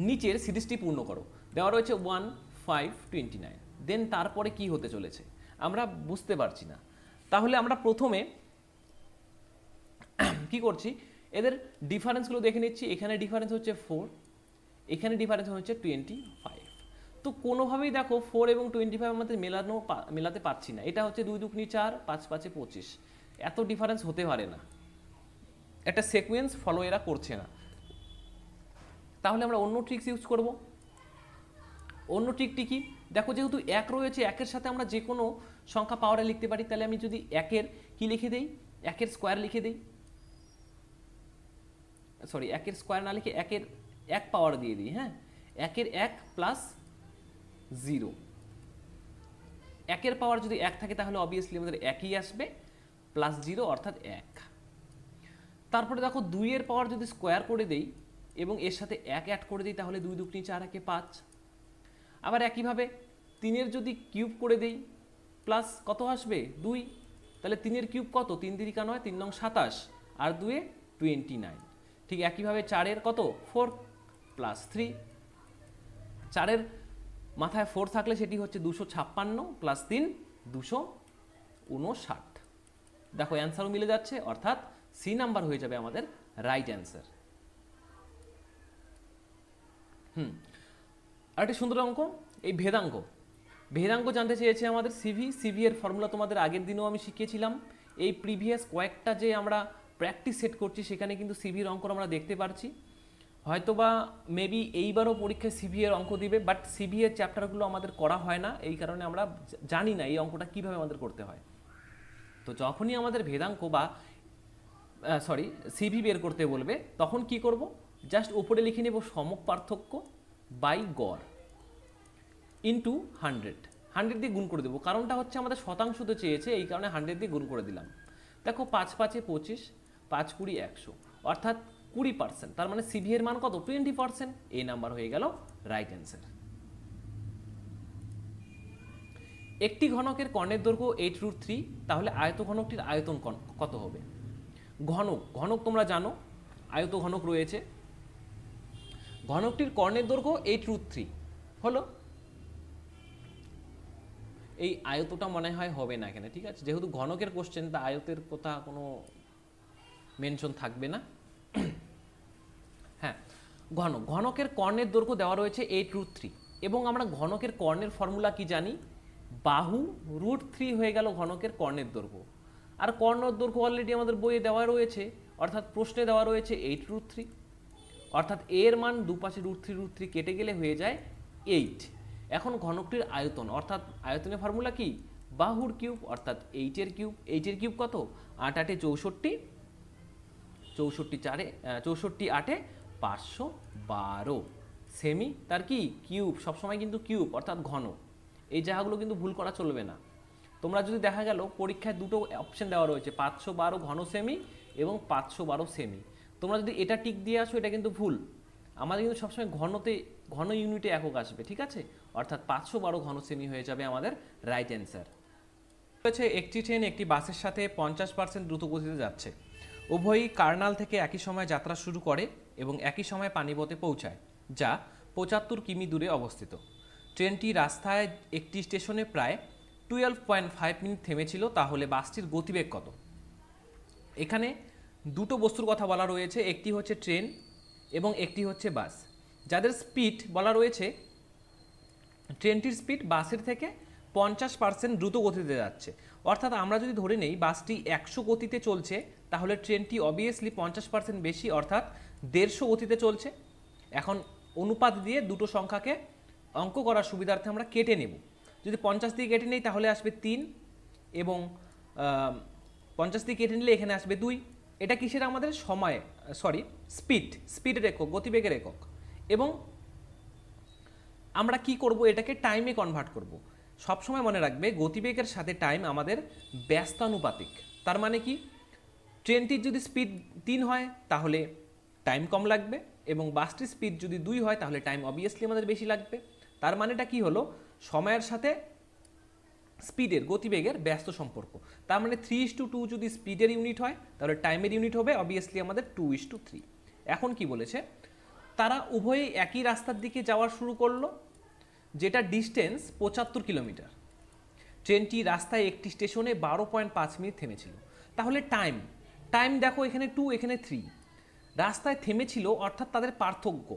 নিচের সিরিজটি পূর্ণ করো। দেওয়া রয়েছে 1 5 29, দেন তারপরে কি হতে চলেছে আমরা বুঝতে পারছি না। তাহলে আমরা প্রথমে কি করছি, এদের ডিফারেন্সগুলো দেখে নিচ্ছি। এখানে ডিফারেন্স হচ্ছে 4, এখানে ডিফারেন্স হচ্ছে 25। তো কোনোভাবেই দেখো 4 এবং 25 আমাদের মেলাতে পারছি না। এটা হচ্ছে 2 দুগুনি 4, 5 5 25, এত ডিফারেন্স হতে পারে না, একটা সিকোয়েন্স ফলো এরা করছে না। তাহলে আমরা অন্য ট্রিক্স ইউজ করব। অন্য ট্রিকটি কি, দেখো যেহেতু 1 রয়েছে, 1-এর সাথে আমরা যে কোনো সংখ্যা পাওয়ারে লিখতে পারি। তাহলে আমি যদি 1-এর কি লিখে দেই, 1-এর স্কোয়ার লিখে দেই, সরি 1-এর স্কোয়ার না লিখে 1-এর 1 পাওয়ার দিয়ে দিই। হ্যাঁ, 1-এর 1 প্লাস 0, 1-এর পাওয়ার যদি 1 থাকে তাহলে অবভিয়াসলি আমাদের 1ই আসবে, প্লাস 0 অর্থাৎ 1। তারপরে দেখো 2-এর পাওয়ার যদি স্কোয়ার করে দেই এবং এর সাথে 1 অ্যাড করে দিই তাহলে 2 দুগুনি 4, 1-এ 5। আবার একইভাবে 3-এর যদি কিউব করে দেই প্লাস কত আসবে 2, তাহলে 3-এর কিউব কত, 3 3 9, 3 9 27 আর 2-এ 29। ঠিক একইভাবে 4-এর কত 4 প্লাস 3, 4-এর মাথায় 4 থাকলে সেটি হচ্ছে 256 প্লাস 3 259। দেখো অ্যান্সারও মিলে যাচ্ছে, অর্থাৎ সি নাম্বার হয়ে যাবে আমাদের রাইট অ্যান্সার। আর একটি সুন্দর অঙ্ক, এই ভেদাঙ্ক। ভেদাঙ্ক জানতে চেয়েছে আমাদের সিভি এর ফর্মুলা তোমাদের আগের দিনও আমি শিখিয়েছিলাম। এই প্রিভিয়াস কয়েকটা যে আমরা প্র্যাকটিস সেট করছি সেখানে কিন্তু সিভির অঙ্ক আমরা দেখতে পারছি। হয়তোবা মেবি এইবারও পরীক্ষায় সিভি এর অঙ্ক দিবে, বাট সিভি এর চ্যাপ্টারগুলো আমাদের করা হয় না, এই কারণে আমরা জানি না এই অঙ্কটা কীভাবে আমাদের করতে হয়। তো যখনই আমাদের ভেদাঙ্ক বা সিভি বের করতে বলবে তখন কি করব, জাস্ট উপরে লিখে নেব সমক পার্থক্য বাই গড় ইন্টু 100 দিয়ে গুণ করে দেবো। কারণটা হচ্ছে আমাদের শতাংশতে চেয়েছে, এই কারণে 100 দিয়ে গুণ করে দিলাম। দেখো 5 5 25, 5 20 100, অর্থাৎ 20%। তার মানে সিভি এর মান কত, 20%। এই নাম্বার হয়ে গেল রাইট অ্যান্সার। একটি ঘনকের কর্ণের দৈর্ঘ্য 8√3, তাহলে আয়ত ঘনকটির আয়তন কত হবে। ঘনক তোমরা জানো, আয়ত ঘনক রয়েছে, ঘনকটির কর্ণের দৈর্ঘ্য 8√3 হলো। এই আয়তটা মনে হয় হবে না এখানে, ঠিক আছে, যেহেতু ঘনকের কোশ্চেন তা আয়তের কথা কোনো মেনশন থাকবে না। হ্যাঁ, ঘনকের কর্ণের দৈর্ঘ্য দেওয়া রয়েছে 8√3 এবং আমরা ঘনকের কর্ণের ফর্মুলা কি জানি, বাহু √3 হয়ে গেল ঘনকের কর্ণের দৈর্ঘ্য। আর কর্ণের দৈর্ঘ্য অলরেডি আমাদের বইয়ে দেওয়া রয়েছে, অর্থাৎ প্রশ্নে দেওয়া রয়েছে 8√3, অর্থাৎ এর মান দুপাশে √3 কেটে গেলে হয়ে যায় 8। এখন ঘনকটির আয়তন, অর্থাৎ আয়তনের ফর্মুলা কি, বাহুর কিউব অর্থাৎ 8-এর কিউব। 8-এর কিউব কত, 8 8 64, 64 8 512 সেমি, তার কি কিউব, সবসময় কিন্তু কিউব অর্থাৎ ঘন। এই জায়গাগুলো কিন্তু ভুল করা চলবে না। তোমরা যদি দেখা গেল পরীক্ষায় দুটো অপশন দেওয়া রয়েছে, 512 ঘন সেমি এবং 512 সেমি, তোমরা যদি এটা টিক দিয়ে আসো এটা কিন্তু ভুল। আমাদের কিন্তু সবসময় ঘন ইউনিটে একক আসবে, ঠিক আছে, অর্থাৎ 512 ঘন সেমি হয়ে যাবে আমাদের রাইট অ্যান্সার। রয়েছে একটি ট্রেন একটি বাসের সাথে 50% দ্রুত গতিতে যাচ্ছে। উভয়ই কার্নাল থেকে একই সময় যাত্রা শুরু করে এবং একই সময় পানিপথে পৌঁছায়, যা 75 কিমি দূরে অবস্থিত। ট্রেনটি রাস্তায় একটি স্টেশনে প্রায় 12.5 মিনিট থেমেছিল, তাহলে বাসটির গতিবেগ কত। এখানে দুটো বস্তুর কথা বলা রয়েছে, একটি হচ্ছে ট্রেন এবং একটি হচ্ছে বাস, যাদের স্পিড বলা রয়েছে, ট্রেনটির স্পিড বাসের থেকে 50% দ্রুত গতিতে যাচ্ছে। অর্থাৎ আমরা যদি ধরে নেই বাসটি 100 গতিতে চলছে, তাহলে ট্রেনটি অবভিয়াসলি 50% বেশি অর্থাৎ 150 গতিতে চলছে। এখন অনুপাত দিয়ে দুটো সংখ্যাকে অঙ্ক করার সুবিধার্থে আমরা কেটে নেব। যদি 50 দিয়ে কেটে নেই তাহলে আসবে 3 এবং 50 দিয়ে কেটে নিলে এখানে আসবে 2। এটা কিসের আমাদের সময়, স্পিডের একক, গতিবেগের একক। এবং আমরা কি করব, এটাকে টাইমে কনভার্ট করব। সবসময় মনে রাখবে গতিবেগের সাথে টাইম আমাদের ব্যস্তানুপাতিক। তার মানে কি, ট্রেনটির যদি স্পিড 3 হয় তাহলে টাইম কম লাগবে এবং বাসটির স্পিড যদি 2 হয় তাহলে টাইম অবভিয়াসলি আমাদের বেশি লাগবে। তার মানেটা কি হলো, সময়ের সাথে স্পিডের, গতিবেগের ব্যস্ত সম্পর্ক। তার মানে 3:2 যদি স্পিডের ইউনিট হয় তাহলে টাইমের ইউনিট হবে অবভিয়াসলি আমাদের 2:3। এখন কি বলেছে, তারা উভয়ই একই রাস্তার দিকে যাওয়া শুরু করলো, যেটা ডিস্টেন্স 75 কিলোমিটার। ট্রেনটি রাস্তায় একটি স্টেশনে 12.5 মিনিট থেমেছিল। তাহলে টাইম দেখো, এখানে 2 এখানে 3, রাস্তায় থেমেছিল অর্থাৎ তাদের পার্থক্য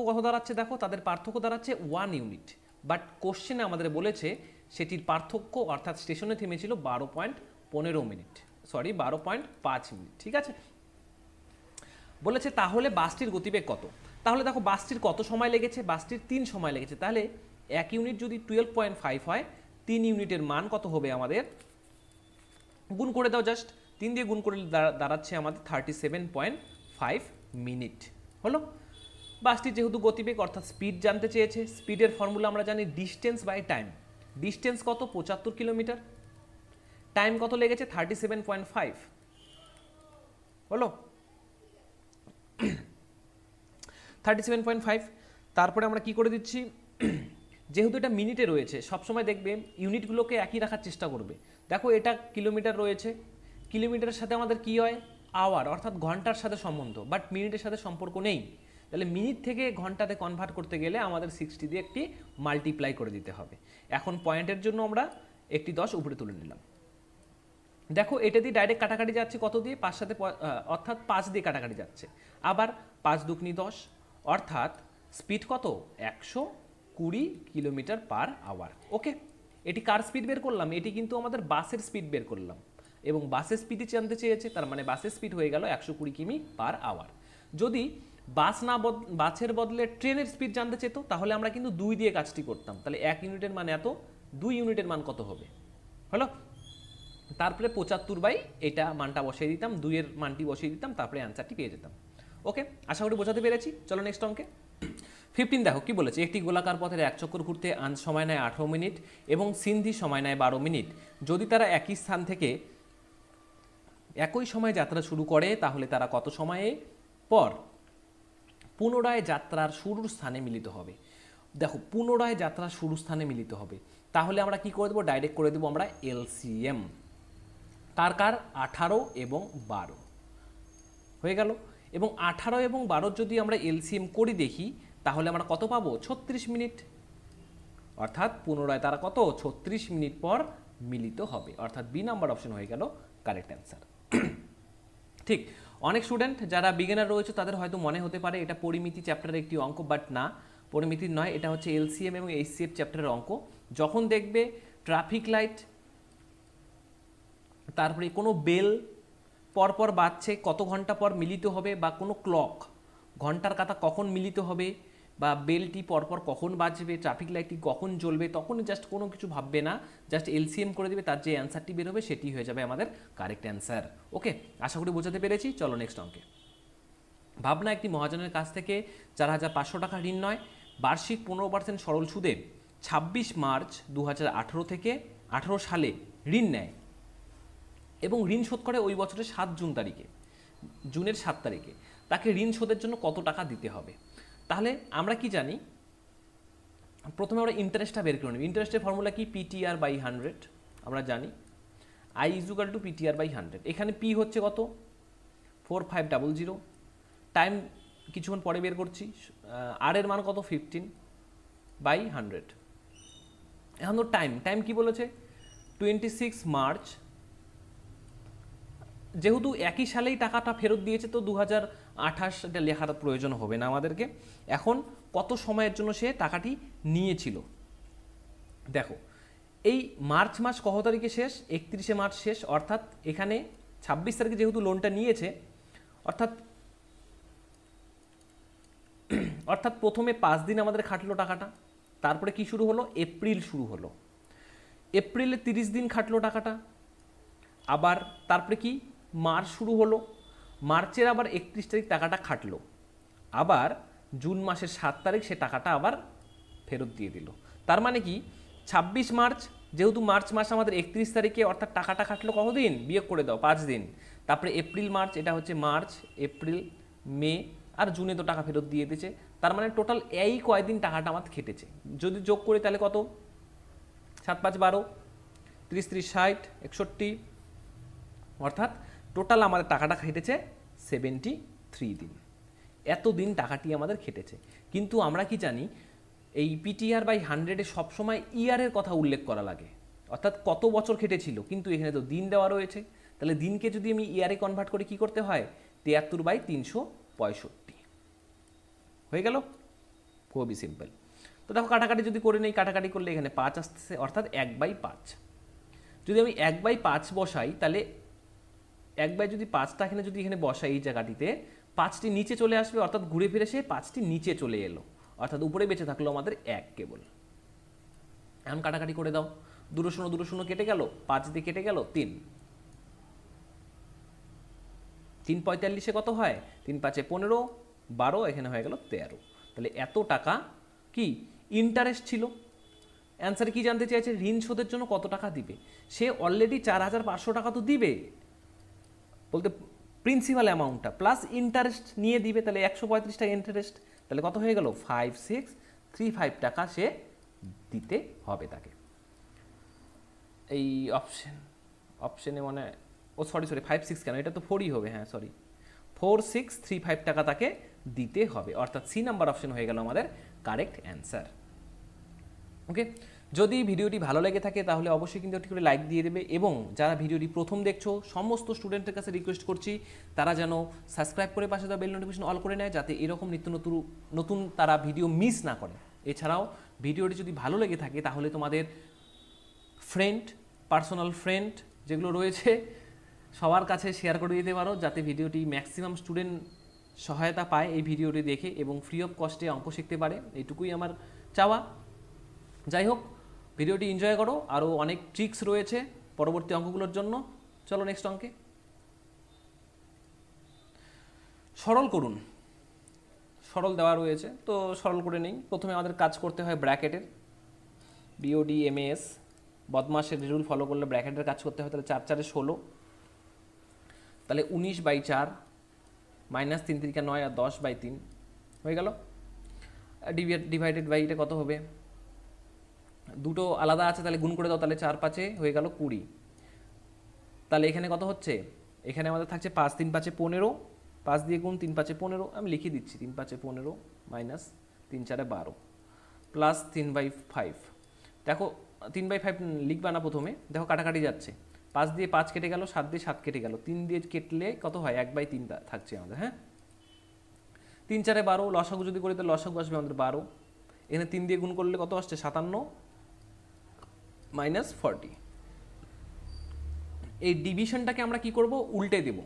কত দাঁড়াচ্ছে দেখো, তাদের পার্থক্য দাঁড়াচ্ছে 1 ইউনিট। বাট কোশ্চেনে আমাদের বলেছে সেটির পার্থক্য অর্থাৎ স্টেশনে থেমেছিল 12.5 মিনিট, ঠিক আছে। বলেছে তাহলে বাসটির গতিবেগ কত। তাহলে দেখো বাসটির কত সময় লেগেছে, বাসটির 3 সময় লেগেছে। তাহলে 1 ইউনিট যদি 12.5 হয়, 3 ইউনিটের মান কত হবে আমাদের, গুণ করে দাও, জাস্ট 3 দিয়ে গুণ করে দাঁড়াচ্ছে আমাদের 37.5 মিনিট হলো। বাসটির যেহেতু গতিবেগ অর্থাৎ স্পিড জানতে চেয়েছে, স্পিডের ফর্মুলা আমরা জানি ডিস্টেন্স বাই টাইম। ডিস্টেন্স কত, 75 কিলোমিটার, টাইম কত লেগেছে 37.5 হলো 37.5। তারপরে আমরা কি করে দিচ্ছি, যেহেতু এটা মিনিটে রয়েছে সবসময় দেখবে ইউনিটগুলোকে একই রাখার চেষ্টা করবে। দেখো এটা কিলোমিটার রয়েছে, কিলোমিটারের সাথে আমাদের কি হয়, আওয়ার অর্থাৎ ঘন্টার সাথে সম্বন্ধ, বাট মিনিটের সাথে সম্পর্ক নেই। তাহলে মিনিট থেকে ঘন্টাতে কনভার্ট করতে গেলে আমাদের 60 দিয়ে একটি মাল্টিপ্লাই করে দিতে হবে। এখন পয়েন্টের জন্য আমরা একটি 10 উপরে তুলে নিলাম। দেখো এটা দিয়ে ডাইরেক্ট কাটাকাটি যাচ্ছে কত দিয়ে, 5 সাথে অর্থাৎ 5 দিয়ে কাটাকাটি যাচ্ছে। আবার 5 দুগুনি 10, অর্থাৎ স্পিড কত 120 কিলোমিটার পার আওয়ার। ওকে, এটি কার স্পিড বের করলাম, এটি কিন্তু আমাদের বাসের স্পিড বের করলাম এবং বাসের স্পিডই জানতে চেয়েছে, তার মানে বাসের স্পিড হয়ে গেল 120 কিমি পার আওয়ার। যদি বাসের বদলে ট্রেনের স্পিড জানতে চেত তাহলে আমরা কিন্তু 2 দিয়ে কাজটি করতাম। তাহলে 1 ইউনিটের মান এত, 2 ইউনিটের মান কত হবে হলো। তারপরে 75 বাই এটা মানটা বসিয়ে দিতাম, 2 এর মানটি বসিয়ে দিতাম, তারপরে অ্যান্সারটি পেয়ে যেতাম। ওকে, আশা করি বোঝাতে পেরেছি। চলো নেক্সট অঙ্কে 15 দেখো কি বলেছে, একটি গোলাকার পথের এক চক্কর ঘুরতে আঞ্চ সময় নেয় 18 মিনিট এবং সিন্ধি সময় নেয় 12 মিনিট। যদি তারা একই স্থান থেকে একই সময় যাত্রা শুরু করে তাহলে তারা কত সময়ে পর পুনরায় যাত্রার শুরুর স্থানে মিলিত হবে। দেখো পুনরায় যাত্রার শুরুর স্থানে মিলিত হবে, তাহলে আমরা কি করে দেবো, ডাইরেক্ট করে দেবো আমরা এলসিএম। কার 18 এবং 12 হয়ে গেল। এবং 18 এবং 12 যদি আমরা এলসিএম করি দেখি তাহলে আমরা কত পাবো, 36 মিনিট। অর্থাৎ পুনরায় তারা কত 36 মিনিট পর মিলিত হবে, অর্থাৎ বি নাম্বার অপশন হয়ে গেল কারেক্ট অ্যান্সার। ঠিক, অনেক স্টুডেন্ট যারা বিগিনার রয়েছে তাদের হয়তো মনে হতে পারে এটা পরিমিতি চ্যাপ্টারের একটি অঙ্ক, বাট না, পরিমিতির নয়, এটা হচ্ছে এলসিএম এবং এইচসিএফ চ্যাপ্টারের অঙ্ক। যখন দেখবে ট্রাফিক লাইট, তারপরে কোনো বেল পরপর বাজছে কত ঘন্টা পর মিলিত হবে, বা কোনো ক্লক ঘন্টার কাঁটা কখন মিলিত হবে, বা বেলটি পরপর কখন বাজবে, ট্রাফিক লাইটটি কখন জ্বলবে, তখন জাস্ট কোনো কিছু ভাববে না, জাস্ট এলসিএম করে দেবে, তার যে অ্যান্সারটি বের হবে সেটি হয়ে যাবে আমাদের কারেক্ট অ্যান্সার। ওকে, আশা করি বোঝাতে পেরেছি। চলো নেক্সট অঙ্কে। ভাবনা একটি মহাজনের কাছ থেকে 4,500 টাকা ঋণ নয়, বার্ষিক 15% সরল সুদে 26 মার্চ 2018 থেকে 18 সালে ঋণ নেয় এবং ঋণ শোধ করে ওই বছরের জুনের 7 তারিখে। তাকে ঋণ শোধের জন্য কত টাকা দিতে হবে। তাহলে আমরা কি জানি, প্রথমে আমরা ইন্টারেস্টটা বের করে নেব। ইন্টারেস্টের ফর্মুলা কি, পিটিআর বাই 100 আমরা জানি, I is equal to PTR by 100। এখানে পি হচ্ছে কত 4500, টাইম কিছুক্ষণ পরে বের করছি, আর এর মান কত 15 বাই 100। এখন তো টাইম কি বলেছে 26 মার্চ, যেহেতু একই সালেই টাকাটা ফেরত দিয়েছে তো 2028 এটা লেখার প্রয়োজন হবে না আমাদেরকে। এখন কত সময়ের জন্য সে টাকাটি নিয়েছিল, দেখো এই মার্চ মাস কত তারিখে শেষ, 31শে মার্চ শেষ, অর্থাৎ এখানে 26 তারিখে যেহেতু লোনটা নিয়েছে, অর্থাৎ প্রথমে 5 দিন আমাদের খাটলো টাকাটা, তারপরে কি শুরু হলো, এপ্রিল শুরু হলো, এপ্রিলে 30 দিন খাটলো টাকাটা, আবার তারপরে কি মার্চ শুরু হলো, মার্চের আবার 31 তারিখ টাকাটা খাটলো, আবার জুন মাসের 7 তারিখ সে টাকাটা আবার ফেরত দিয়ে দিল। তার মানে কি 26 মার্চ, যেহেতু মার্চ মাস আমাদের 31 তারিখে, অর্থাৎ টাকাটা খাটলো কতদিন, বিয়োগ করে দাও 5 দিন, তারপরে এপ্রিল মার্চ, এটা হচ্ছে মার্চ এপ্রিল মে, আর জুনে তো টাকা ফেরত দিয়ে দিয়েছে। তার মানে টোটাল এই কয়দিন টাকাটা আমাদের খেটেছে, যদি যোগ করি তাহলে কত, 7 5 12, 30 30 60 61, অর্থাৎ টোটাল আমাদের টাকাটা খেটেছে 73 দিন। এতদিন টাকাটি আমাদের খেটেছে। কিন্তু আমরা কি জানি, এই পিটিআর বাই 100-এ সবসময় ইয়ারের কথা উল্লেখ করা লাগে। অর্থাৎ কত বছর খেটেছিল, কিন্তু এখানে তো দিন দেওয়া রয়েছে, তাহলে দিনকে যদি আমি ইয়ারে কনভার্ট করে কি করতে হয়, 73/365 হয়ে গেল, খুবই সিম্পল। তো দেখো কাটাকাটি যদি করে নেই, কাটাকাটি করলে এখানে 5 আসতেছে, অর্থাৎ 1/5। যদি আমি 1/5 বসাই, তাহলে 1/5টা এখানে যদি এখানে বসাই এই জায়গাটিতে, 5টি নিচে চলে আসবে, অর্থাৎ ঘুরে ফিরে সে 5টি নিচে চলে এলো, অর্থাৎ উপরে বেঁচে থাকলো আমাদের 1 কেবল। এখন কাটাকাটি করে দাও, 2 কেটে গেল, 5 দিয়ে কেটে গেল 3, 3 × 45 কত হয়, 3×5 15, 12, এখানে হয়ে গেল 13। তাহলে এত টাকা কি ইন্টারেস্ট ছিল। অ্যান্সারে কি জানতে চাইছে, ঋণ শোধের জন্য কত টাকা দিবে। সে অলরেডি 4500 টাকা তো দিবে, বলতে প্রিন্সিপাল অ্যামাউন্টটা প্লাস ইন্টারেস্ট নিয়ে দিবে, তাহলে 135 টাকা ইন্টারেস্ট, তাহলে কত হয়ে গেল 5635 টাকা সে দিতে হবে তাকে। এই অপশনে মানে সরি 56 কেন, এটা তো 4ই হবে, হ্যাঁ সরি, 4635 টাকা তাকে দিতে হবে, অর্থাৎ সি নাম্বার অপশন হয়ে গেল আমাদের কারেক্ট অ্যান্সার। ওকে, যদি ভিডিওটি ভালো লেগে থাকে তাহলে অবশ্যই কিন্তু একটি করে লাইক দিয়ে দেবে, এবং যারা ভিডিওটি প্রথম দেখছো সমস্ত স্টুডেন্টের কাছে রিকোয়েস্ট করছি তারা যেন সাবস্ক্রাইব করে পাশে দেওয়া বেল নোটিফিকেশন অল করে নেয়, যাতে এরকম নিত্য নতুন তারা ভিডিও মিস না করে। এছাড়াও ভিডিওটি যদি ভালো লেগে থাকে তাহলে তোমাদের ফ্রেন্ড, পার্সোনাল ফ্রেন্ড যেগুলো রয়েছে সবার কাছে শেয়ার করে দিতে পারো, যাতে ভিডিওটি ম্যাক্সিমাম স্টুডেন্ট সহায়তা পায় এই ভিডিওটি দেখে এবং ফ্রি অফ কস্টে অঙ্ক শিখতে পারে, এইটুকুই আমার চাওয়া। যাই হোক, ভিডিওটি এনজয় করো, আরও অনেক ট্রিক্স রয়েছে পরবর্তী অঙ্কগুলোর জন্য। চলো নেক্সট অঙ্কে। সরল করুন, সরল দেওয়া রয়েছে তো সরল করে নেই। প্রথমে আমাদের কাজ করতে হয় ব্র্যাকেটের, BODMAS বদমাসের রুল ফলো করলে ব্র্যাকেটের কাজ করতে হয়। তাহলে 4 4 16, তাহলে 19/4 মাইনাস 3 3 9 আর 10/3 হয়ে গেল। ডিভাইডেড বাই এটা কত হবে, দুটো আলাদা আছে, তাহলে গুণ করে দাও, তাহলে 4 5 হয়ে গেল 20। তাহলে এখানে কত হচ্ছে, এখানে আমাদের থাকছে 5 3 5 15, 5 দিয়ে গুণ 3 5 15, আমি লিখে দিচ্ছি 3 5 15 মাইনাস 3 4 12 প্লাস 3/5। দেখো 3/5 লিখবা না প্রথমে, দেখো কাটাকাটি যাচ্ছে, 5 দিয়ে 5 কেটে গেল, 7 দিয়ে 7 কেটে গেল, 3 দিয়ে কেটলে কত হয় 1/3 থাকছে আমাদের। হ্যাঁ, 3 4 12, লসাগু যদি করি তাহলে লসাগু আসবে আমাদের 12, এখানে 3 দিয়ে গুণ করলে কত আসছে 57 মাইনাস 40। এই ডিভিশনটাকে আমরা কি করব, উল্টে দেব,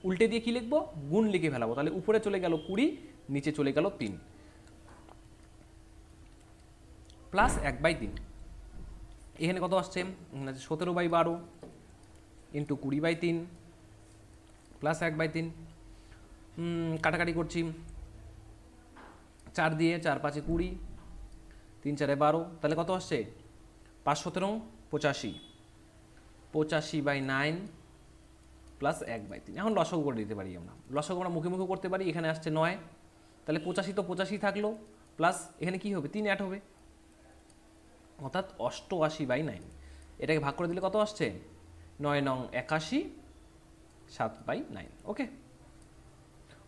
উল্টে দিয়ে কি লিখবো, গুণ লিখে ফেলাবো, তাহলে উপরে চলে গেল 20, নিচে চলে গেল 3 প্লাস 1/3। এখানে কত আসছে 17/12 ইন্টু 20/3 প্লাস 1/3। কাটাকাটি করছি, 4 দিয়ে 4 5 20, 3 4 12, তাহলে কত আসছে 5 17 85, 85/9 প্লাস 1/3। এখন লসাগু করে দিতে পারি আমরা, লসাগু আমরা মুখে মুখে করতে পারি। এখানে আসছে 9, তাহলে 85 তো 85 থাকলো, প্লাস এখানে কি হবে 3 অ্যাড হবে, অর্থাৎ 88/9। এটাকে ভাগ করে দিলে কত আসছে 9 9 81, 7/9। ওকে,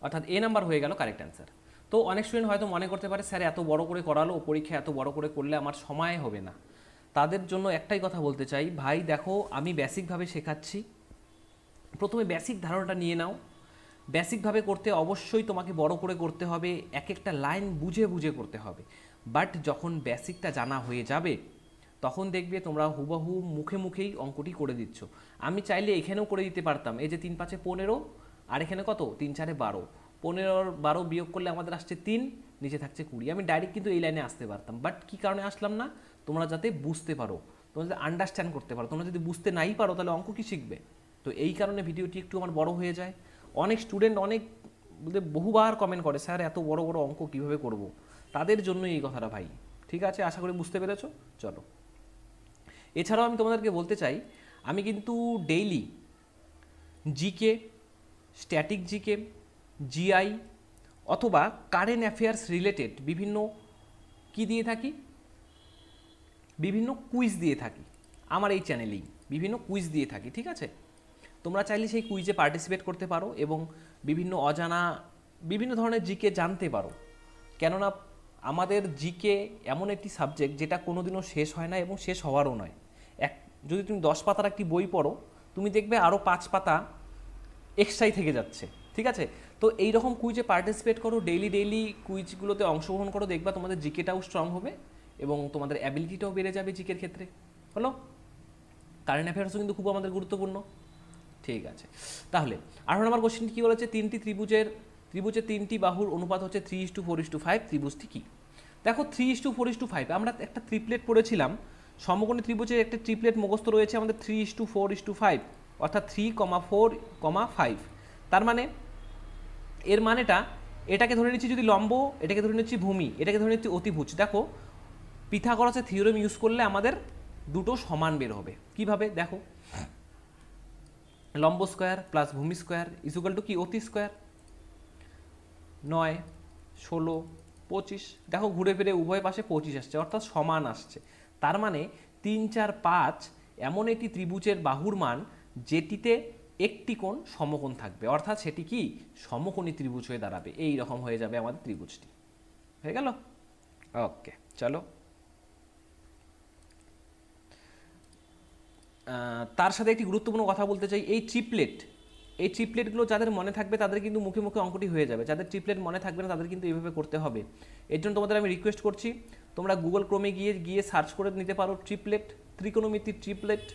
অর্থাৎ এ নাম্বার হয়ে গেল কারেক্ট অ্যান্সার। তো অনেক স্টুডেন্ট হয়তো মনে করতে পারে স্যার এত বড় করে করালো, পরীক্ষা এত বড় করে করলে আমার সময় হবে না। তাদের জন্য একটাই কথা বলতে চাই, ভাই দেখো আমি বেসিকভাবে শেখাচ্ছি, প্রথমে বেসিক ধারণাটা নিয়ে নাও। বেসিকভাবে করতে অবশ্যই তোমাকে বড় করে করতে হবে, এক একটা লাইন বুঝে বুঝে করতে হবে, বাট যখন বেসিকটা জানা হয়ে যাবে তখন দেখবে তোমরা হুবহু মুখে মুখেই অঙ্কটি করে দিচ্ছ। আমি চাইলে এখানেও করে দিতে পারতাম, এই যে 3 5 15 আর এখানে কত 3 4 12, 15 12 বিয়োগ করলে আমাদের আসছে 3, নিচে থাকছে 20। আমি ডাইরেক্ট কিন্তু এই লাইনে আসতে পারতাম, বাট কী কারণে আসলাম না, তোমরা যাতে বুঝতে পারো, তোমরা যাতে আন্ডারস্ট্যান্ড করতে পারো। তোমরা যদি বুঝতে নাই পারো তাহলে অঙ্ক কী শিখবে। তো এই কারণে ভিডিওটি একটু আমার বড় হয়ে যায়। অনেক স্টুডেন্ট অনেক বহুবার কমেন্ট করে স্যার এত বড় বড় অঙ্ক কীভাবে করব, তাদের জন্য এই কথাটা ভাই। ঠিক আছে, আশা করি বুঝতে পেরেছো। চলো, এছাড়াও আমি তোমাদেরকে বলতে চাই, আমি কিন্তু daily GK, static GK, GI অথবা কারেন্ট অ্যাফেয়ার্স রিলেটেড বিভিন্ন কি দিয়ে থাকি, বিভিন্ন কুইজ দিয়ে থাকি। আমার এই চ্যানেলেই বিভিন্ন কুইজ দিয়ে থাকি, ঠিক আছে। তোমরা চাইলে সেই কুইজে পার্টিসিপেট করতে পারো এবং বিভিন্ন অজানা বিভিন্ন ধরনের জিকে জানতে পারো। কেননা আমাদের জিকে এমন একটি সাবজেক্ট যেটা কোনোদিনও শেষ হয় না এবং শেষ হওয়ারও নয়। যদি তুমি 10 পাতার একটি বই পড়ো, তুমি দেখবে আরও 5 পাতা এক্সট্রাই থেকে যাচ্ছে, ঠিক আছে? তো এইরকম কুইজে পার্টিসিপেট করো, ডেইলি কুইজগুলোতে অংশগ্রহণ করো, দেখবা তোমাদের জিকেটাও স্ট্রং হবে এবং তোমাদের অ্যাবিলিটিটাও বেড়ে যাবে জিকের ক্ষেত্রে। হলো? কারেন্ট অ্যাফেয়ার্সও কিন্তু খুব আমাদের গুরুত্বপূর্ণ। ঠিক আছে, তাহলে 18 নম্বর কোশ্চেনটি কী বলেছে? ত্রিভুজের 3টি বাহুর অনুপাত হচ্ছে 3:4:5, ত্রিভুজটি কী? দেখো 3:4:5, আমরা একটা ট্রিপলেট পড়েছিলাম, সমকোণী ত্রিভুজের একটা ট্রিপলেট মুখস্থ রয়েছে আমাদের 3:4:5, অর্থাৎ 3,4,5। তার মানে এর মানেটা, এটাকে ধরে নিচ্ছি যদি লম্ব, এটাকে ধরে নিচ্ছি ভূমি, এটাকে ধরে নিচ্ছি অতিভুজ। দেখো পিথাগোরাসের থিওরেম ইউজ করলে আমাদের দুটো সমান বের হবে। কিভাবে? দেখো লম্ব স্কোয়ার প্লাস ভূমি স্কোয়ার ইকুয়াল টু কি? অতি স্কোয়ার। 9, 16, 25, দেখো ঘুরে ফিরে উভয় পাশে 25 আসছে, অর্থাৎ সমান আসছে। তার মানে 3, 4, 5 এমন একটি ত্রিভুজের বাহুর মান যেটিতে একটি কোণ সমকোণ থাকবে, অর্থাৎ সেটি কি? সমকোণী ত্রিভুজ হয়ে দাঁড়াবে। এই রকম হয়ে যাবে আমাদের ত্রিভুজটি। হয়ে গেল? ওকে, চলো। তার সাথে একটি গুরুত্বপূর্ণ কথা বলতে চাই, এই ট্রিপলেটগুলো যাদের মনে থাকবে তাদের কিন্তু মুখে মুখে অঙ্কটি হয়ে যাবে। যাদের ট্রিপলেট মনে থাকবে না তাদের কিন্তু এইভাবে করতে হবে। এর জন্য তোমাদের আমি রিকোয়েস্ট করছি, তোমরা গুগল ক্রোমে গিয়ে সার্চ করে নিতে পারো ট্রিপলেট, ত্রিকোণমিতির ট্রিপলেট।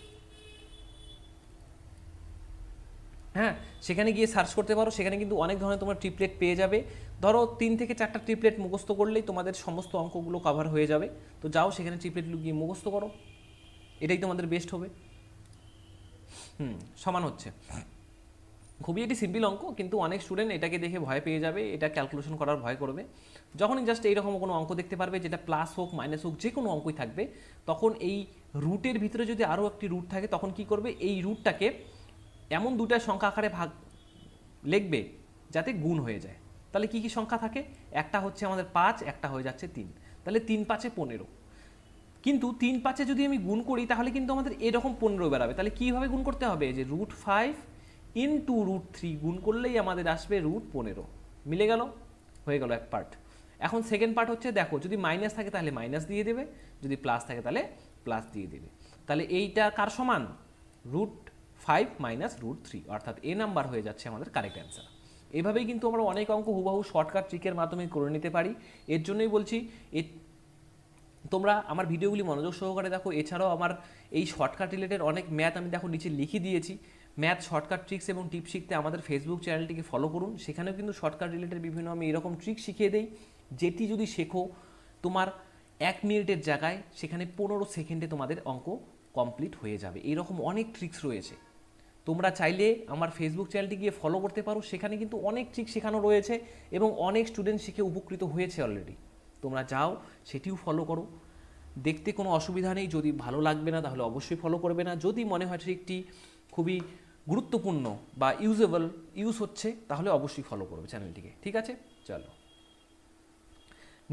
হ্যাঁ, সেখানে গিয়ে সার্চ করতে পারো, সেখানে কিন্তু অনেক ধরনের তোমরা ট্রিপলেট পেয়ে যাবে। ধরো 3 থেকে 4টা ট্রিপলেট মুখস্থ করলেই তোমাদের সমস্ত অঙ্কগুলো কভার হয়ে যাবে। তো যাও সেখানে ট্রিপলেটগুলো গিয়ে মুখস্থ করো, এটাই তোমাদের বেস্ট হবে। সমান হচ্ছে, খুবই একটি সিম্পল অঙ্ক, কিন্তু অনেক স্টুডেন্ট এটাকে দেখে ভয় পেয়ে যাবে, এটা ক্যালকুলেশন করার ভয় করবে। যখনই জাস্ট এইরকম কোনো অঙ্ক দেখতে পারবে যেটা প্লাস হোক মাইনাস হোক যে কোনো অঙ্কই থাকবে, তখন এই রুটের ভিতরে যদি আরও একটি রুট থাকে তখন কি করবে? এই রুটটাকে এমন দুটা সংখ্যা আকারে ভাগ লিখবে যাতে গুণ হয়ে যায়। তাহলে কি কি সংখ্যা থাকে? একটা হচ্ছে আমাদের 5, একটা হয়ে যাচ্ছে 3, তাহলে 3 5 15। কিন্তু 3 5 যদি আমি গুণ করি তাহলে কিন্তু আমাদের এরকম 15 বেরাবে। তাহলে কীভাবে গুণ করতে হবে? যে √5 ইন্টু √3 গুণ করলেই আমাদের আসবে √15। মিলে গেল? হয়ে গেল এক পার্ট। এখন সেকেন্ড পার্ট হচ্ছে, দেখো যদি মাইনাস থাকে তাহলে মাইনাস দিয়ে দেবে, যদি প্লাস থাকে তাহলে প্লাস দিয়ে দেবে। তাহলে এইটা কার সমান? √5 মাইনাস √3, অর্থাৎ এ নাম্বার হয়ে যাচ্ছে আমাদের কারেক্ট অ্যান্সার। এভাবেই কিন্তু আমরা অনেক অঙ্ক হুবাহু শর্টকাট ট্রিকের মাধ্যমে করে নিতে পারি। এর জন্যই বলছি তোমরা আমার ভিডিওগুলি মনোযোগ সহকারে দেখো। এছাড়াও আমার এই শর্টকাট রিলেটেড অনেক ম্যাথ আমি দেখো নিচে লিখে দিয়েছি। ম্যাথ শর্টকাট ট্রিক্স এবং টিপ শিখতে আমাদের ফেসবুক চ্যানেলটিকে ফলো করুন, সেখানেও কিন্তু শর্টকাট রিলেটেড বিভিন্ন আমি এরকম ট্রিক শিখিয়ে দেই, যেটি যদি শেখো তোমার 1 মিনিটের জায়গায় সেখানে 15 সেকেন্ডে তোমাদের অঙ্ক কমপ্লিট হয়ে যাবে। এইরকম অনেক ট্রিক্স রয়েছে, তোমরা চাইলে আমার ফেসবুক চ্যানেলটি গিয়ে ফলো করতে পারো, সেখানে কিন্তু অনেক ট্রিক শেখানো রয়েছে এবং অনেক স্টুডেন্ট শিখে উপকৃত হয়েছে অলরেডি। তোমরা যাও সেটিও ফলো করো, দেখতে কোনো অসুবিধা নেই। যদি ভালো লাগবে না তাহলে অবশ্যই ফলো করবে না, যদি মনে হয় ট্রিকটি খুবই গুরুত্বপূর্ণ বা ইউজ হচ্ছে তাহলে অবশ্যই ফলো করবে চ্যানেলটিকে। ঠিক আছে, চলো।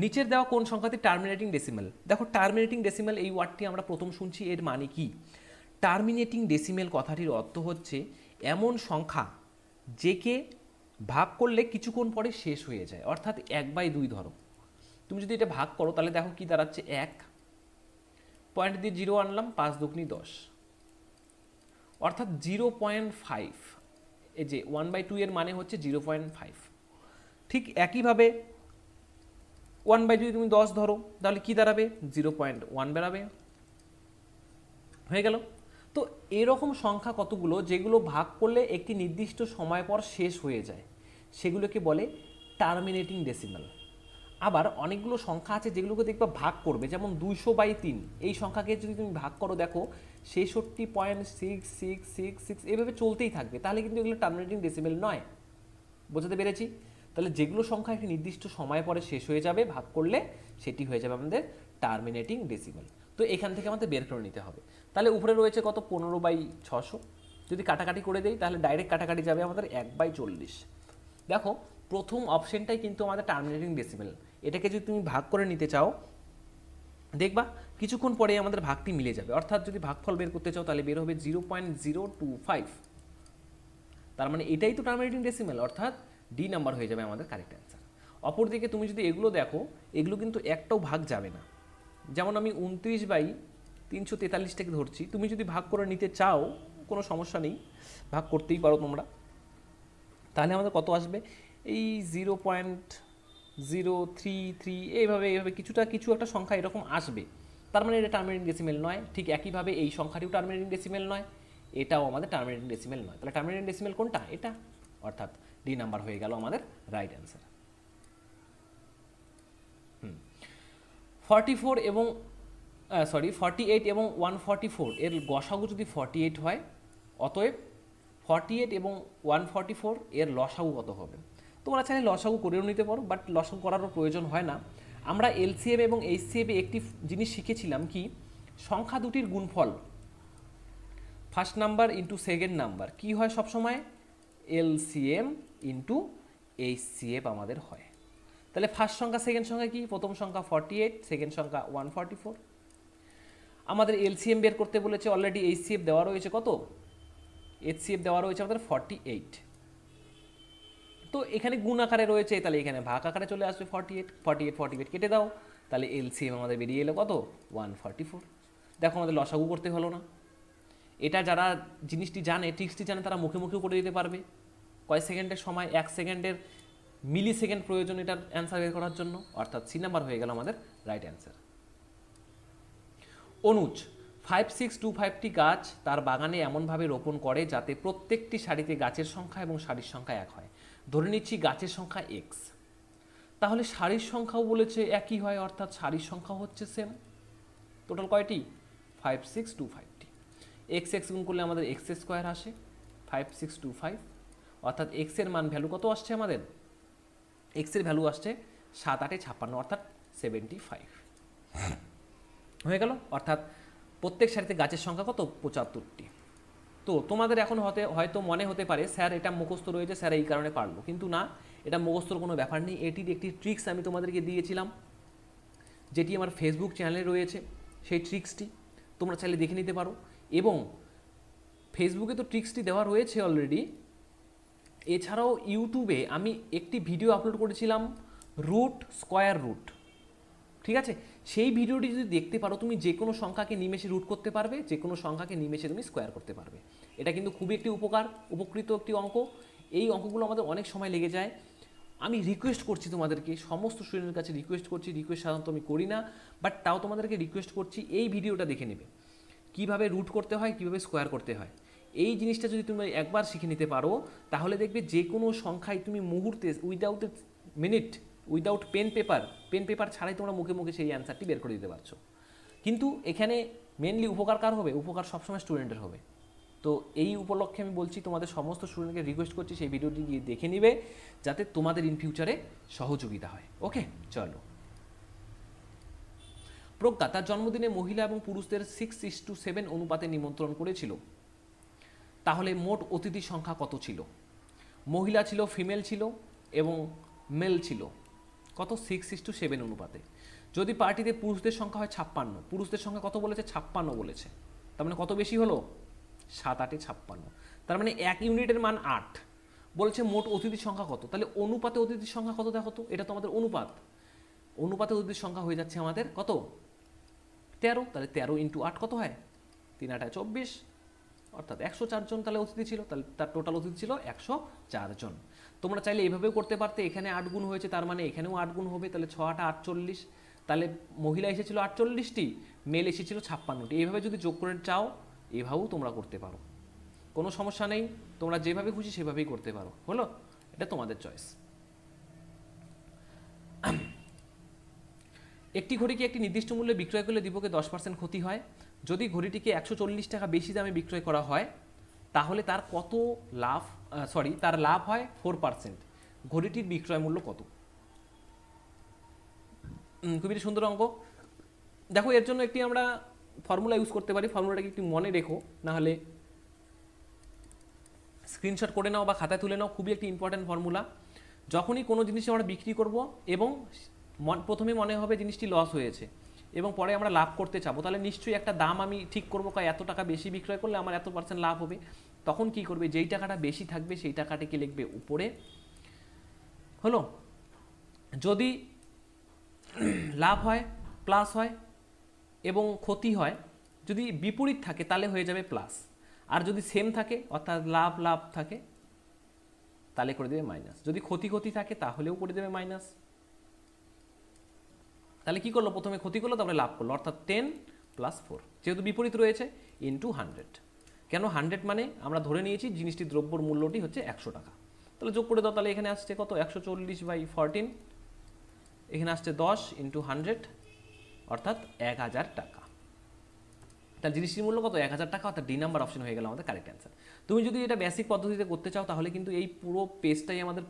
নিচের দেওয়া কোন সংখ্যাটি টার্মিনেটিং ডেসিমেল? দেখো টার্মিনেটিং ডেসিমেল এই ওয়ার্ডটি আমরা প্রথম শুনছি, এর মানে কি? টার্মিনেটিং ডেসিমেল কথাটির অর্থ হচ্ছে এমন সংখ্যা যেকে ভাগ করলে কিছুক্ষণ পরে শেষ হয়ে যায়, অর্থাৎ 1/2 ধরো। তুমি যদি এটা ভাগ করো তাহলে দেখো কি দাঁড়াচ্ছে? 1 পয়েন্ট দিয়ে 0 আনলাম, 5 দুগুনি 10, অর্থাৎ 0.5। এই যে 1/2 এর মানে হচ্ছে 0.5। ঠিক একইভাবে 1/2 তুমি 10 ধরো তাহলে কি দাঁড়াবে? 0.1 বেরাবে। হয়ে গেল? তো এরকম সংখ্যা কতগুলো যেগুলো ভাগ করলে একটি নির্দিষ্ট সময় পর শেষ হয়ে যায়, সেগুলোকে বলে টার্মিনেটিং ডেসিমাল। আবার অনেকগুলো সংখ্যা আছে যেগুলোকে দেখবা ভাগ করবে, যেমন 200/3 এই সংখ্যাকে যদি তুমি ভাগ করো দেখো 66.6666 এভাবে চলতেই থাকবে, তাহলে কিন্তু এগুলো টার্মিনেটিং ডেসিমেল নয়। বোঝাতে পেরেছি? তাহলে যেগুলো সংখ্যা একটি নির্দিষ্ট সময় পরে শেষ হয়ে যাবে ভাগ করলে, সেটি হয়ে যাবে আমাদের টার্মিনেটিং ডেসিমেল। তো এখান থেকে আমাদের বের করে নিতে হবে। তাহলে উপরে রয়েছে কত? 15/600। যদি কাটাকাটি করে দেই তাহলে ডাইরেক্ট কাটাকাটি যাবে আমাদের 1/40। দেখো প্রথম অপশনটাই কিন্তু আমাদের টার্মিনেটিং ডেসিমেল। এটাকে যদি তুমি ভাগ করে নিতে চাও দেখবা কিছুক্ষণ পরে আমাদের ভাগটি মিলে যাবে, অর্থাৎ যদি ভাগফল বের করতে চাও তাহলে বের হবে 0.025। তার মানে এটাই তো টার্মিনেটিং ডেসিমেল, অর্থাৎ ডি নাম্বার হয়ে যাবে আমাদের কারেক্ট অ্যান্সার। অপরদিকে তুমি যদি এগুলো দেখো, এগুলো কিন্তু একটাও ভাগ যাবে না। যেমন আমি 29/3 343টাকে ধরছি, তুমি যদি ভাগ করে নিতে চাও কোনো সমস্যা নেই, ভাগ করতেই পারো তোমরা। তাহলে আমাদের কত আসবে, এই 0.033 এইভাবে এইভাবে কিছু একটা সংখ্যা এরকম আসবে। তার মানে এটা টার্মিনেটিং ডেসিমেল নয়। ঠিক একইভাবে এই সংখ্যাটিও টার্মিনেটিং ডেসিমেল নয়, এটাও আমাদের টার্মিনেটিং ডেসিমেল নয়। তাহলে টার্মিনেটিং ডেসিমেল কোনটা, এটা, অর্থাৎ ডি নাম্বার হয়ে গেল আমাদের রাইট অ্যান্সার। 48 এবং 144 এর গসাগু যদি 48 হয়, অতএব 48 এবং 144 এর লসাগু কত হবে। তোমরা চাইলে লসাগু করেও নিতে পারো, বাট লসাগু করারও প্রয়োজন হয় না। আমরা এলসিএম এবং এইচসিএম একটি জিনিস শিখেছিলাম কি, সংখ্যা দুটির গুণফল first number into second number কি হয় সবসময়, এলসিএম ইন্টু এইচসিএফ আমাদের হয়। তাহলে ফার্স্ট সংখ্যা সেকেন্ড সংখ্যা কি, প্রথম সংখ্যা 48, সেকেন্ড সংখ্যা 144। আমাদের এলসিএম বের করতে বলেছে, অলরেডি এইচসিএফ দেওয়া রয়েছে কত, এইচসিএফ দেওয়া রয়েছে আমাদের 48। তো এখানে গুণ আকারে রয়েছে, তাহলে এখানে ভাগ আকারে চলে আসবে 48 কেটে দাও, তাহলে এলসিএম আমাদের বেরিয়ে এলো কত, 144। দেখো আমাদের লসাগু করতে হলো না। এটা যারা জিনিসটি জানে, ট্রিক্সটি জানে, তারা মুখে মুখেও করে দিতে পারবে। কয় সেকেন্ডের সময়, 1 সেকেন্ডের মিলি সেকেন্ড প্রয়োজন এটার অ্যান্সার বের করার জন্য, অর্থাৎ সি নাম্বার হয়ে গেল আমাদের রাইট অ্যান্সার। অনুজ 5625টি গাছ তার বাগানে এমনভাবে রোপণ করে যাতে প্রত্যেকটি সারিতে গাছের সংখ্যা এবং সারির সংখ্যা এক হয়। ধরে নিচ্ছি গাছের সংখ্যা এক্স, তাহলে সারির সংখ্যাও বলেছে একই হয়, অর্থাৎ সারির সংখ্যা হচ্ছে সেম। টোটাল কয়টি, 5625টি। এক্স এক্স গুণ করলে আমাদের এক্স স্কোয়ার আসে 5625, অর্থাৎ এক্স এর মান ভ্যালু কত আসছে আমাদের, এক্স এর ভ্যালু আসছে 7 8 56, অর্থাৎ 75 হয়ে গেল। অর্থাৎ প্রত্যেক সারিতে গাছের সংখ্যা কত, 75টি। তো তোমাদের এখন হয়তো মনে হতে পারে স্যার এটা মুখস্থ রয়েছে, স্যার এই কারণে পারলো, কিন্তু না, এটা মুখস্থর কোনো ব্যাপার নেই। এটির একটি ট্রিক্স আমি তোমাদেরকে দিয়েছিলাম, যেটি আমার ফেসবুক চ্যানেলে রয়েছে। সেই ট্রিক্সটি তোমরা চাইলে দেখে নিতে পারো, এবং ফেসবুকে তো ট্রিক্সটি দেওয়া রয়েছে অলরেডি। এছাড়াও ইউটিউবে আমি একটি ভিডিও আপলোড করেছিলাম, রুট স্কোয়ার রুট, ঠিক আছে। সেই ভিডিওটি যদি দেখতে পারো, তুমি যে কোনো সংখ্যাকে নিমেষে রুট করতে পারবে, যে কোনো সংখ্যাকে নিমেষে তুমি স্কোয়ার করতে পারবে। এটা কিন্তু খুবই একটি উপকৃত একটি অঙ্ক। এই অঙ্কগুলো আমাদের অনেক সময় লেগে যায়। আমি রিকোয়েস্ট করছি তোমাদেরকে, সমস্ত স্টুডেন্টের কাছে রিকোয়েস্ট করছি, রিকোয়েস্ট সাধারণত আমি করি না, বাট তাও তোমাদেরকে রিকোয়েস্ট করছি, এই ভিডিওটা দেখে নেবে, কীভাবে রুট করতে হয়, কীভাবে স্কোয়ার করতে হয়। এই জিনিসটা যদি তুমি একবার শিখে নিতে পারো, তাহলে দেখবে যে কোনো সংখ্যায় তুমি মুহূর্তে, উইদাউট পেন পেপার ছাড়াই তোমরা মুখে মুখে সেই অ্যান্সারটি বের করে দিতে পারছো। কিন্তু এখানে মেনলি উপকার কার হবে, উপকার সবসময় স্টুডেন্টের হবে। তো এই উপলক্ষে আমি বলছি, তোমাদের সমস্ত স্টুডেন্টকে রিকোয়েস্ট করছি সেই ভিডিওটি গিয়ে দেখে নিবে, যাতে তোমাদের ইন ফিউচারে সহযোগিতা হয়। ওকে, চলো। প্রজ্ঞা তার জন্মদিনে মহিলা এবং পুরুষদের 6:7 অনুপাতে নিমন্ত্রণ করেছিল, তাহলে মোট অতিথির সংখ্যা কত ছিল। মহিলা ছিল, ফিমেল ছিল এবং মেল ছিল, কত, 6:7 অনুপাতে। যদি পার্টিতে পুরুষদের সংখ্যা হয় 56, পুরুষদের সংখ্যা কত বলেছে, 56 বলেছে, তার মানে কত বেশি হলো, 7 8 56, তার মানে 1 ইউনিটের মান 8। বলেছে মোট অতিথির সংখ্যা কত, তাহলে অনুপাতে অতিথির সংখ্যা কত দেখো তো, এটা তো আমাদের অনুপাতে অতিথির সংখ্যা হয়ে যাচ্ছে আমাদের কত, 13। তাহলে 13 × 8 কত হয়, 3 8 24, অর্থাৎ 104 জন তাহলে অতিথি ছিল, তাহলে তার টোটাল অতিথি ছিল 104 জন। তোমরা চাইলে এইভাবেও করতে পারতে, এখানে 8 গুণ হয়েছে, তার মানে এখানেও 8 গুণ হবে, তাহলে 6 8 48, তাহলে মহিলা এসেছিল 48টি, মেল এসেছিল 56টি। এইভাবে যদি যোগ করে চাও, এভাবেও তোমরা করতে পারো, কোনো সমস্যা নেই, তোমরা যেভাবে খুশি সেভাবেই করতে পারো, হলো, এটা তোমাদের চয়েস। একটি ঘড়িকে একটি নির্দিষ্ট মূল্যে বিক্রয় করলে দীপকে 10% ক্ষতি হয়। যদি ঘড়িটিকে 140 টাকা বেশি দামে বিক্রয় করা হয়, তাহলে তার কত লাভ, তার লাভ হয় 4%। ঘড়িটির বিক্রয় মূল্য কত। খুবই সুন্দর অঙ্ক। দেখো, এর জন্য একটি আমরা ফর্মুলা ইউজ করতে পারি, ফর্মুলাটাকে একটু মনে রেখো, নাহলে স্ক্রিনশট করে নাও বা খাতায় তুলে নাও। খুবই একটি ইম্পর্টেন্ট ফর্মুলা। যখনই কোনো জিনিস আমরা বিক্রি করব এবং প্রথমে মনে হবে জিনিসটি লস হয়েছে এবং পরে আমরা লাভ করতে চাবো, তাহলে নিশ্চয়ই একটা দাম আমি ঠিক করবো, এত টাকা বেশি বিক্রয় করলে আমার এত % লাভ হবে। তখন কি করবে, যেই টাকাটা বেশি থাকবে সেই টাকাটিকে লিখবে উপরে, হলো। যদি লাভ হয়, প্লাস হয় এবং ক্ষতি হয়, যদি বিপরীত থাকে তাহলে হয়ে যাবে প্লাস, আর যদি সেম থাকে অর্থাৎ লাভ লাভ থাকে তাহলে করে দেবে মাইনাস, যদি ক্ষতি ক্ষতি থাকে তাহলেও করে দেবে মাইনাস। তাহলে কি করলো, প্রথমে ক্ষতি করলো তারপরে লাভ করলো, অর্থাৎ 10 + 4, যেহেতু বিপরীত রয়েছে ইন্টু 100। কেন 100 মানে আমরা ধরে নিয়েছি জিনিসটির দ্রব্যর মূল্যটি হচ্ছে 100 টাকা। তাহলে যোগ করে দাও, তাহলে এখানে আসছে কত 140/14, এখানে আসছে 10 × 100 অর্থাৎ 1000 টাকা। তাহলে জিনিসটির মূল্য কত 1000 টাকা, অর্থাৎ ডি নাম্বার অপশন হয়ে গেল আমাদের কারেক্ট অ্যান্সার। তুমি যদি এটা বেসিক পদ্ধতিতে করতে চাও তাহলে কিন্তু এই পুরো পেজটাই আমাদের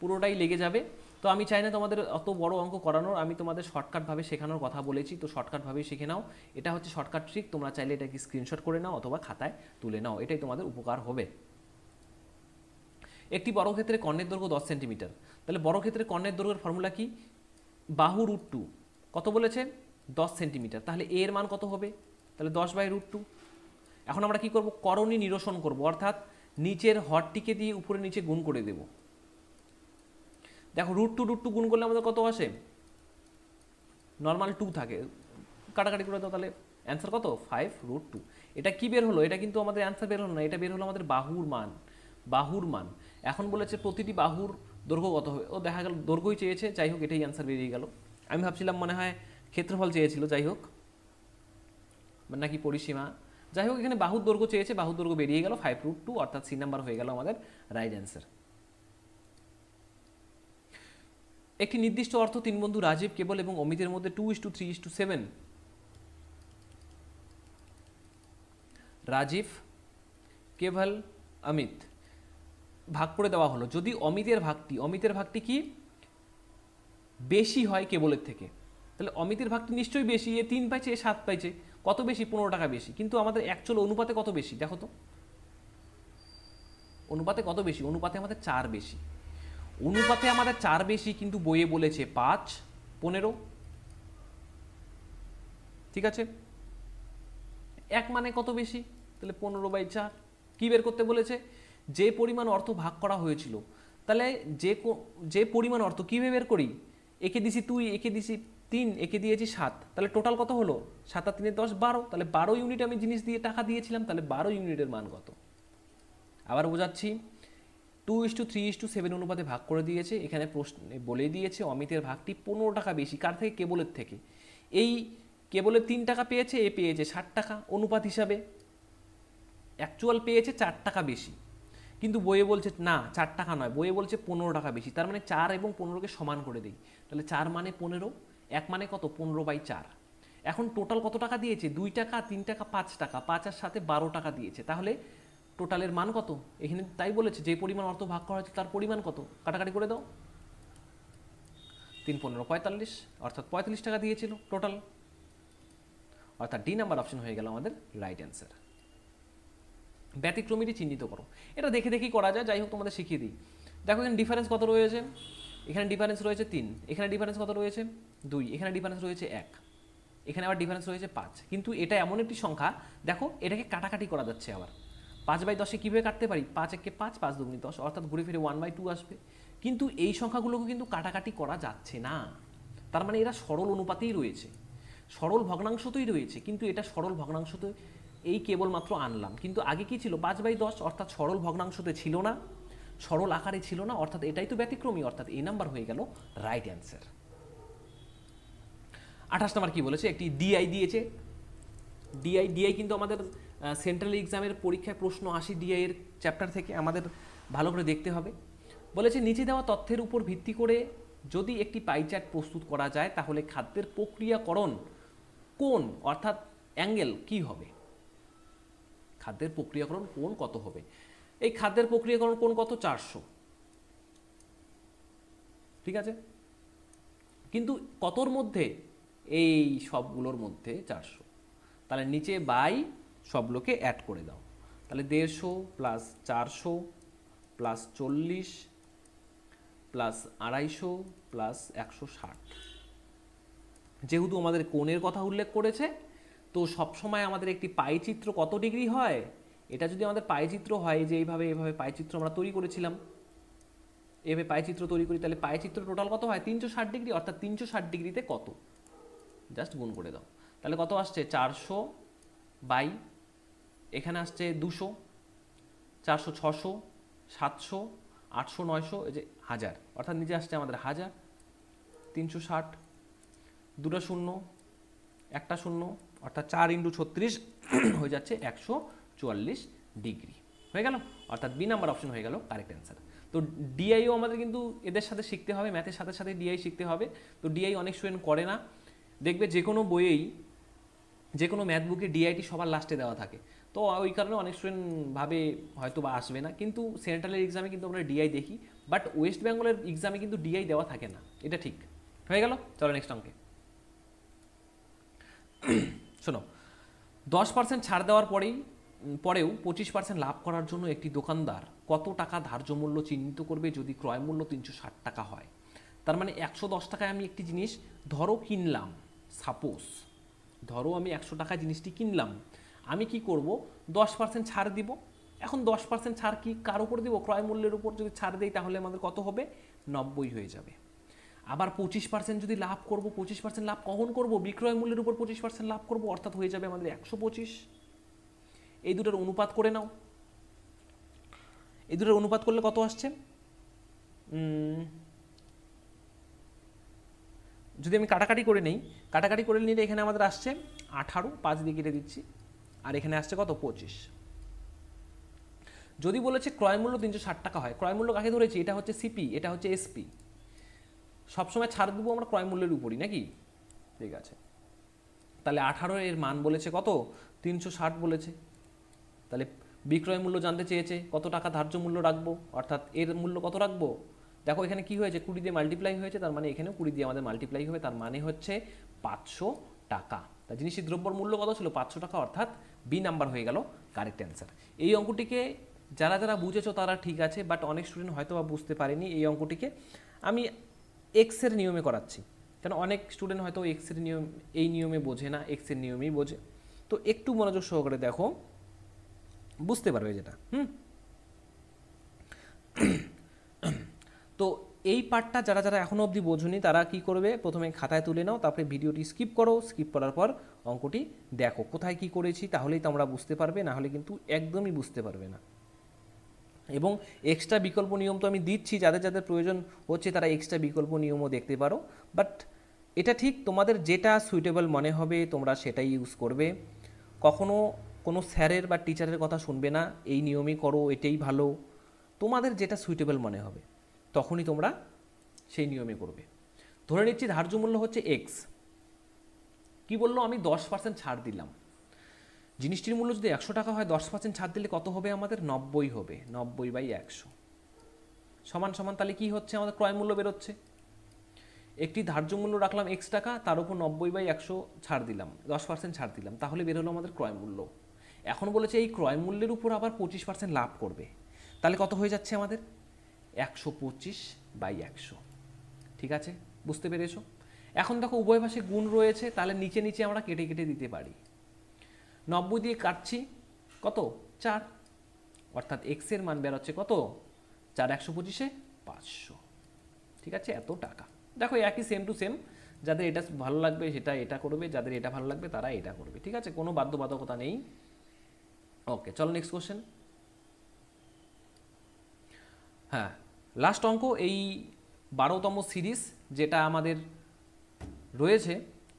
পুরোটাই লেগে যাবে। তো আমি চাই না তোমাদের অত বড় অঙ্ক করানোর, আমি তোমাদের শর্টকাটভাবে শেখানোর কথা বলেছি, তো শর্টকাটভাবেই শিখে নাও। এটা হচ্ছে শর্টকাট ট্রিক, তোমরা চাইলে এটাকে স্ক্রিনশট করে নাও অথবা খাতায় তুলে নাও, এটাই তোমাদের উপকার হবে। একটি বর্গক্ষেত্রে কর্ণের দৈর্ঘ্য 10 সেন্টিমিটার, তাহলে বর্গক্ষেত্রে কর্ণের দৈর্ঘ্যের ফর্মুলা কি, বাহু √2 কত বলেছে 10 সেন্টিমিটার, তাহলে এ এর মান কত হবে, তাহলে 10/√2। এখন আমরা কি করব, করণী নিরসন করব, অর্থাৎ নিচের হরটিকে দিয়ে উপরে নিচে গুণ করে দেব। দেখো √2 গুণ করলে আমাদের কত আসে, নর্মাল 2 থাকে, কাটাকাটি করে দাও, তাহলে অ্যান্সার কত 5√2। এটা কি বের হলো, এটা কিন্তু আমাদের অ্যান্সার বের হলো না, এটা বের হলো আমাদের বাহুর মান। এখন বলেছে প্রতিটি বাহুর দৈর্ঘ্য কত হবে, ও দেখা গেল দৈর্ঘ্যই চেয়েছে, যাই হোক এটাই অ্যান্সার বেরিয়ে গেল। আমি ভাবছিলাম মনে হয় ক্ষেত্রফল চেয়েছিল, যাই হোক নাকি পরিসীমা, যাই হোক এখানে বাহুর দৈর্ঘ্য চেয়েছে, বাহুর দৈর্ঘ্য বেরিয়ে গেল 5√2, অর্থাৎ সি নাম্বার হয়ে গেল আমাদের রাইট অ্যান্সার। একটি নির্দিষ্ট অর্থ তিন বন্ধু রাজীব, কেবল এবং অমিতের মধ্যে 2:3:7, রাজীব, কেবল, অমিত ভাগ করে দেওয়া হলো। যদি অমিতের ভাগটি কি বেশি হয় কেবলের থেকে, তাহলে অমিতের ভাগটি নিশ্চয়ই বেশি, এ 3 পাইছে এ 7 পাইছে, কত বেশি 15 টাকা বেশি, কিন্তু আমাদের অ্যাকচুয়াল অনুপাতে কত বেশি দেখো তো, অনুপাতে কত বেশি, অনুপাতে আমাদের 4 বেশি, অনুপাতে আমাদের 4 বেশি, কিন্তু বইয়ে বলেছে 5 15, ঠিক আছে, এক মানে কত বেশি, তাহলে 15/4। কি বের করতে বলেছে, যে পরিমাণ অর্থ ভাগ করা হয়েছিল, তাহলে যে পরিমাণ অর্থ কীভাবে বের করি, একে দিছি 2, একে দিছি 3, একে দিয়েছি 7, তাহলে টোটাল কত হলো 7 আর 3 10 12, তাহলে 12 ইউনিট আমি জিনিস দিয়ে টাকা দিয়েছিলাম, তাহলে 12 ইউনিটের মান কত। আবার বোঝাচ্ছি, 2:3:7 অনুপাতে ভাগ করে দিয়েছে, এখানে প্রশ্ন বলে দিয়েছে অমিতের ভাগটি 15 টাকা বেশি, কার থেকে, কেবলের থেকে। এই কেবলের 3 টাকা পেয়েছে, এ পেয়েছে 60 টাকা, অনুপাত হিসাবে অ্যাকচুয়াল পেয়েছে 4 টাকা বেশি, কিন্তু বইয়ে বলছে না 4 টাকা নয়, বইয়ে বলছে 15 টাকা বেশি, তার মানে 4 এবং 15কে সমান করে দিই, তাহলে 4 মানে 15, 1 মানে কত 15/4। এখন টোটাল কত টাকা দিয়েছে, 2 টাকা, 3 টাকা, 5 টাকা, 5 আর সাথে 12 টাকা দিয়েছে, তাহলে টোটালের মান কত, এখানে তাই বলেছে যে পরিমাণ অর্থ ভাগ করা হয়েছে তার পরিমাণ কত, কাটাকাটি করে দাও, 3 15 45, অর্থাৎ 45 টাকা দিয়েছিল টোটাল, অর্থাৎ ডি নাম্বার অপশন হয়ে গেল আমাদের রাইট অ্যান্সার। ব্যতিক্রমীটি চিহ্নিত করো, এটা দেখে দেখেই করা যায়, যাই হোক তোমাদের শিখিয়ে দিই। দেখো এখানে ডিফারেন্স কত রয়েছে, এখানে ডিফারেন্স রয়েছে 3, এখানে ডিফারেন্স কত রয়েছে 2, এখানে ডিফারেন্স রয়েছে 1, এখানে আবার ডিফারেন্স রয়েছে 5, কিন্তু এটা এমন একটি সংখ্যা, দেখো এটাকে কাটাকাটি করা যাচ্ছে, আবার 5/10 কীভাবে কাটতে পারি, 5 একে 5, 5 2 10, অর্থাৎ ঘুরে ফিরে 1/2 আসবে, কিন্তু এই সংখ্যাগুলোকে কিন্তু কাটাকাটি করা যাচ্ছে না, তার মানে এরা সরল অনুপাতেই রয়েছে, সরল ভগ্নাংশতেই রয়েছে, কিন্তু এটা সরল ভগ্নাংশতে এই কেবলমাত্র আনলাম, কিন্তু আগে কি ছিল 5/10, অর্থাৎ সরল ভগ্নাংশতে ছিল না, সরল আকারে ছিল না, অর্থাৎ এটাই তো ব্যতিক্রমী, অর্থাৎ এই নাম্বার হয়ে গেল রাইট অ্যান্সার। 28 নাম্বার কি বলেছে, একটি ডিআই দিয়েছে, ডিআই কিন্তু আমাদের সেন্ট্রাল এক্সামের পরীক্ষায় প্রশ্ন আসে, ডিআই এর চ্যাপ্টার থেকে, আমাদের ভালো করে দেখতে হবে। বলেছে নিচে দেওয়া তথ্যের উপর ভিত্তি করে যদি একটি পাই চার্ট প্রস্তুত করা যায় তাহলে খাদ্যের প্রক্রিয়াকরণ কোণ অর্থাৎ অ্যাঙ্গেল কি হবে, খাদ্যের প্রক্রিয়াকরণ কোণ কত হবে, এই খাদ্যের প্রক্রিয়াকরণ কোণ কত 400, ঠিক আছে, কিন্তু কতর মধ্যে, এই সবগুলোর মধ্যে 400, তাহলে নিচে বাই সবগুলোকে অ্যাড করে দাও, তাহলে 150 প্লাস 400 প্লাস 40 প্লাস 250 প্লাস 160, যেহেতু আমাদের কোণের কথা উল্লেখ করেছে, তো সবসময় আমাদের একটি পাইচিত্র কত ডিগ্রি হয়, এটা যদি আমাদের পাইচিত্র হয়, যে এইভাবে পাইচিত্র আমরা তৈরি করেছিলাম, এভাবে পাইচিত্র তৈরি করি, তাহলে পাইচিত্র টোটাল কত হয় 360 ডিগ্রি, অর্থাৎ 360 ডিগ্রিতে কত, জাস্ট গুণ করে দাও, তাহলে কত আসছে 400 বাই এখানে আসছে 200, 400, 600, 700, 800, 900, এই যে 1000, অর্থাৎ নিচে আসছে আমাদের 1000, 360, দুটো শূন্য, একটা শূন্য, অর্থাৎ 4 × 36 হয়ে যাচ্ছে 144 ডিগ্রি হয়ে গেল, অর্থাৎ বি নাম্বার অপশন হয়ে গেল কারেক্ট অ্যান্সার। তো ডিআইও আমাদের কিন্তু এদের সাথে শিখতে হবে, ম্যাথের সাথে সাথে ডিআই শিখতে হবে। তো ডিআই অনেক স্টুডেন্ট করে না, দেখবে যে কোনো বইয়েই যে কোনো ম্যাথ বুকে ডিআইটি সবার লাস্টে দেওয়া থাকে, তো ওই কারণে অনেক স্টুডেন্ট ভাবে হয়তো বা আসবে না, কিন্তু সেন্ট্রালের এক্সামে কিন্তু আমরা ডিআই দেখি, বাট ওয়েস্ট বেঙ্গলের এক্সামে কিন্তু ডিআই দেওয়া থাকে না, এটা ঠিক হয়ে গেল। চলো নেক্সট অঙ্কে। শোনো, 10% ছাড় দেওয়ার পরেও 25% লাভ করার জন্য একটি দোকানদার কত টাকা ধার্য মূল্য চিহ্নিত করবে যদি ক্রয় মূল্য 360 টাকা হয়? তার মানে 110 টাকায় আমি একটি জিনিস ধরো কিনলাম, সাপোজ ধরো আমি 100 টাকায় জিনিসটি কিনলাম, আমি কি করব 10% ছাড় দিব। এখন 10% ছাড় কি কার উপর দিব? ক্রয় মূল্যের উপর যদি ছাড় দেই তাহলে আমাদের কত হবে? 90 হয়ে যাবে। আবার 25% যদি লাভ করব, 25% লাভ কখন করব? বিক্রয় মূল্যের উপর 25% লাভ করব, অর্থাৎ হয়ে যাবে আমাদের 125। এই দুটোর অনুপাত করে নাও, এই দুটোর অনুপাত করলে কত আসছে? যদি আমি কাটাকাটি করে নেই, কাটাকাটি করে নিলে এখানে আমাদের আসছে 18, 5 দিয়ে কেটে দিচ্ছি, আর এখানে আসছে কত? 25। যদি বলেছে ক্রয় মূল্য 360 টাকা হয়, ক্রয় মূল্য কাকে ধরেছি? এটা হচ্ছে সিপি, এটা হচ্ছে এসপি, সবসময় ছাড় দেবো আমরা ক্রয় মূল্যের উপরই নাকি? ঠিক আছে, তাহলে 18 এর মান বলেছে কত? 360 বলেছে, তাহলে বিক্রয় মূল্য জানতে চেয়েছে কত টাকা ধার্য মূল্য রাখবো, অর্থাৎ এর মূল্য কত রাখবো? দেখো এখানে কি হয়েছে? 20 দিয়ে মাল্টিপ্লাই হয়েছে, তার মানে এখানেও 20 দিয়ে আমাদের মাল্টিপ্লাই হবে, তার মানে হচ্ছে 500 টাকা। তা জিনিসের দ্রব্যর মূল্য কত ছিল? 500 টাকা, অর্থাৎ বি নাম্বার হয়ে গেল কারেক্ট অ্যান্সার। এই অঙ্কটিকে যারা যারা বুঝেছো তারা ঠিক আছে, বাট অনেক স্টুডেন্ট হয়তো বা বুঝতে পারেনি। এই অঙ্কটিকে আমি এক্সের নিয়মে করাচ্ছি, কেন অনেক স্টুডেন্ট হয়তো এক্সের নিয়ম, এই নিয়মে বোঝে না, এক্সের নিয়মেই বোঝে। তো একটু মনোযোগ সহকারে দেখো, বুঝতে পারবে যেটা। তো এই পার্টটা যারা যারা এখনও অবধি বোঝনি তারা কি করবে? প্রথমে খাতায় তুলে নাও, তারপরে ভিডিওটি স্কিপ করো, স্কিপ করার পর অঙ্কটি দেখো কোথায় কি করেছি, তাহলেই তোমরা বুঝতে পারবে, না হলে কিন্তু একদমই বুঝতে পারবে না। এবং এক্সট্রা বিকল্প নিয়ম তো আমি দিচ্ছি, যাদের যাদের প্রয়োজন হচ্ছে তারা এক্সট্রা বিকল্প নিয়মও দেখতে পারো, বাট এটা ঠিক তোমাদের যেটা সুইটেবল মনে হবে তোমরা সেটাই ইউজ করবে। কখনো কোনো স্যারের বা টিচারের কথা শুনবে না, এই নিয়মই করো, এটাই ভালো, তোমাদের যেটা সুইটেবল মনে হবে তখনই তোমরা সেই নিয়মে করবে। ধরে নিচ্ছি ধার্য মূল্য হচ্ছে এক্স, কি বললো? আমি 10% ছাড় দিলাম, জিনিসটির মূল্য যদি 100 টাকা হয়, 10% ছাড় দিলে কত হবে আমাদের? 90 হবে। 90/100 সমান সমান, তাহলে কি হচ্ছে? আমাদের ক্রয় মূল্য বেরোচ্ছে। একটি ধার্য মূল্য রাখলাম x টাকা, তার উপর 90/100 ছাড় দিলাম, 10% ছাড় দিলাম, তাহলে বের হলো আমাদের ক্রয় মূল্য। এখন বলেছে এই ক্রয় মূল্যের উপর আবার 25% লাভ করবে, তাহলে কত হয়ে যাচ্ছে আমাদের? 125/100। ঠিক আছে, বুঝতে পেরেছো? এখন দেখো উভয় পাশে গুণ রয়েছে, তাহলে নিচে নিচে আমরা কেটে কেটে দিতে পারি। 90 দিয়ে কাটছি কত? 4, অর্থাৎ x এর মান বেরোচ্ছে কত? 4 125-এ 500। ঠিক আছে, এত টাকা। দেখো একই সেম টু সেম, যাদের এটা ভালো লাগবে সেটা এটা করবে, যাদের এটা ভালো লাগবে তারা এটা করবে। ঠিক আছে, কোনো বাধ্যবাধকতা নেই। ওকে, চলো নেক্সট কোশ্চেন। হ্যাঁ, লাস্ট অঙ্ক, এই 12তম সিরিজ যেটা আমাদের রয়েছে,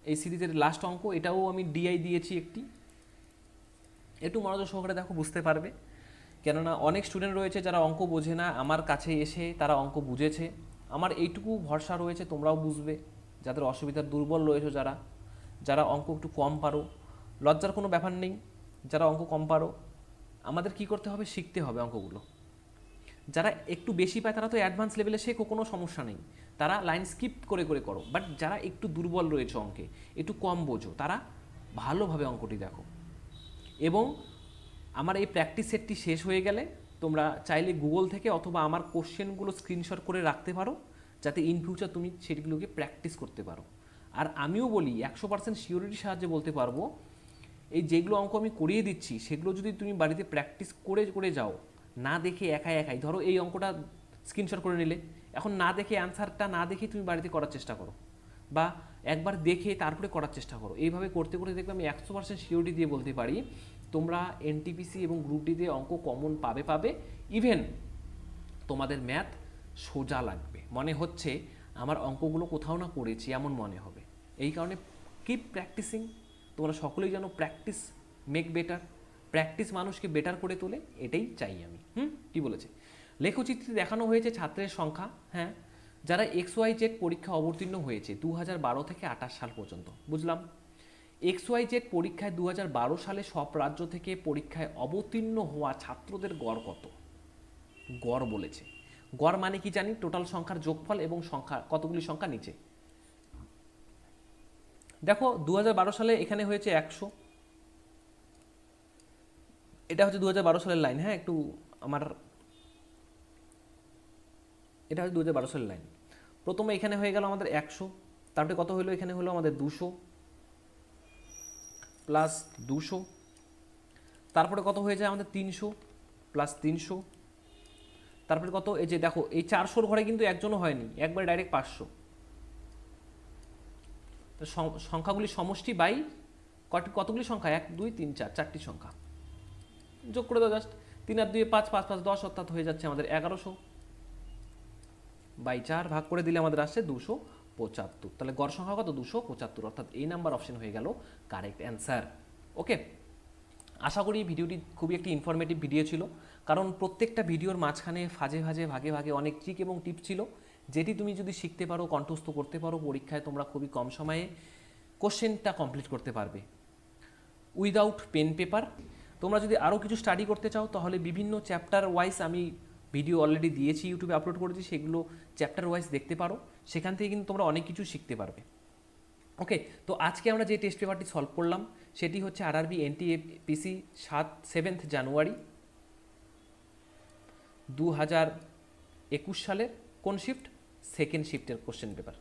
এই সিরিজের লাস্ট অঙ্ক, এটাও আমি ডিআই দিয়েছি একটি। একটু মনোযোগ সহকারে দেখো, বুঝতে পারবে, কেননা অনেক স্টুডেন্ট রয়েছে যারা অঙ্ক বোঝে না, আমার কাছে এসে তারা অঙ্ক বুঝেছে। আমার এইটুকু ভরসা রয়েছে তোমরাও বুঝবে, যাদের অসুবিধার দুর্বল রয়েছে, যারা যারা অঙ্ক একটু কম পারো, লজ্জার কোনো ব্যাপার নেই। যারা অঙ্ক কম পারো, আমাদের কি করতে হবে? শিখতে হবে অঙ্কগুলো। যারা একটু বেশি পায় তারা তো অ্যাডভান্স লেভেলে শেখো, কোনো সমস্যা নেই, তারা লাইন স্কিপ করে করে করো। বাট যারা একটু দুর্বল রয়েছে অঙ্কে, একটু কম বোঝো, তারা ভালোভাবে অঙ্কটি দেখো। এবং আমার এই প্র্যাকটিস সেটটি শেষ হয়ে গেলে তোমরা চাইলে গুগল থেকে অথবা আমার কোশ্চেনগুলো স্ক্রিনশট করে রাখতে পারো, যাতে ইন ফিউচার তুমি সেগুলোকে প্র্যাকটিস করতে পারো। আর আমিও বলি 100% সিওরিটির সাহায্যে বলতে পারবো, এই যেগুলো অঙ্ক আমি করিয়ে দিচ্ছি সেগুলো যদি তুমি বাড়িতে প্র্যাকটিস করে করে যাও, না দেখে একাই একাই, ধরো এই অঙ্কটা স্ক্রিনশট করে নিলে, এখন না দেখে অ্যান্সারটা না দেখে তুমি বাড়িতে করার চেষ্টা করো, বা একবার দেখে তারপরে করার চেষ্টা করো। এইভাবে করতে করতে দেখবে আমি 100% সিওরিটি দিয়ে বলতে পারি তোমরা এনটিপিসি এবং গ্রুপ ডিতে অঙ্ক কমন পাবে। ইভেন তোমাদের ম্যাথ সোজা লাগবে, মনে হচ্ছে আমার অঙ্কগুলো কোথাও না করেছি এমন মনে হবে। এই কারণে কিপ প্র্যাকটিসিং। তোমরা সকলেই জানো প্র্যাকটিস মেক বেটার, প্র্যাকটিস মানুষকে বেটার করে তোলে, এটাই চাই আমি। কি বলেছে? লেখচিত্রে দেখানো হয়েছে ছাত্রের সংখ্যা। হ্যাঁ, যারা XYZ পরীক্ষা অবতীর্ণ হয়েছে 2012 থেকে 28 সাল পর্যন্ত, বুঝলাম। XYZ পরীক্ষায় 2012 সালে সব রাজ্য থেকে পরীক্ষায় অবতীর্ণ হওয়া ছাত্রদের গড় কত? গড় বলেছে। গড় মানে কি জানি? টোটাল সংখ্যার যোগফল এবং সংখ্যা কতগুলি সংখ্যা নিচে। দেখো 2012 সালে এখানে হয়েছে 100, এটা হচ্ছে 2012 সালের লাইন। হ্যাঁ, একটু আমার এটা হচ্ছে 2012 সালের লাইন। প্রথমে এখানে হয়ে গেল আমাদের 100, তারপরে কত হলো? এখানে হলো আমাদের 200 প্লাস 200, তারপরে কত হয়ে যায় আমাদের 300 প্লাস 300, তারপরে কত? এই যে দেখো এই 400-র ঘরে কিন্তু একজনও হয়নি, একবারে ডাইরেক্ট 500। তো সংখ্যাগুলি সমষ্টি বাই কতগুলি সংখ্যা? 1 2 3 4, 4টি সংখ্যা যোগ করে দাও জাস্ট। 3 আর 2 5, 5 5 10, অর্থাৎ হয়ে যাচ্ছে আমাদের 1100 বাই 4 ভাগ করে দিলে আমাদের আসছে 275। তাহলে গড় সংখ্যা কত? 275, অর্থাৎ এই নাম্বার অপশন হয়ে গেল কারেক্ট অ্যান্সার। ওকে, আশা করি ভিডিওটি খুবই একটি ইনফরমেটিভ ভিডিও ছিল, কারণ প্রত্যেকটা ভিডিওর মাঝখানে ভাগে ভাগে অনেক ট্রিক এবং টিপস ছিল, যেটি তুমি যদি শিখতে পারো, কণ্ঠস্থ করতে পারো, পরীক্ষায় তোমরা খুবই কম সময়ে কোশ্চেনটা কমপ্লিট করতে পারবে উইদাউট পেন পেপার। তোমরা যদি আরও কিছু স্টাডি করতে চাও তাহলে বিভিন্ন চ্যাপ্টার ওয়াইজ আমি ভিডিও অলরেডি দিয়েছি, ইউটিউবে আপলোড করেছি, সেগুলো চ্যাপ্টার ওয়াইজ দেখতে পারো, সেখান থেকে কিন্তু তোমরা অনেক কিছু শিখতে পারবে। ওকে, তো আজকে আমরা যে টেস্ট পেপারটি সলভ করলাম সেটি হচ্ছে আরআরবি এনটিপিসি 7 জানুয়ারি 2021 সালের কোন শিফট? সেকেন্ড শিফটের কোশ্চেন পেপার।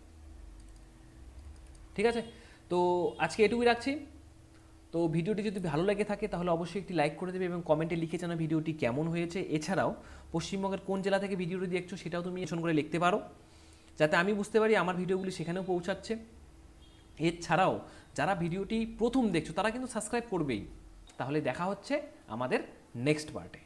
ঠিক আছে, তো আজকে এটুকুই রাখছি। তো ভিডিওটি যদি ভালো লাগে থাকে তাহলে অবশ্যই একটি লাইক করে দেবে এবং কমেন্টে লিখে জানা ভিডিওটি কেমন হয়েছে। এছাড়াও পশ্চিমবঙ্গের কোন জেলা থেকে ভিডিওটি দেখছো সেটাও তুমি মেনশন করে লিখতে পারো, যাতে আমি বুঝতে পারি আমার ভিডিওগুলি সেখানেও পৌঁছাচ্ছে। এছাড়াও যারা ভিডিওটি প্রথম দেখছো তারা কিন্তু সাবস্ক্রাইব করবেই। তাহলে দেখা হচ্ছে আমাদের নেক্সট পার্টে।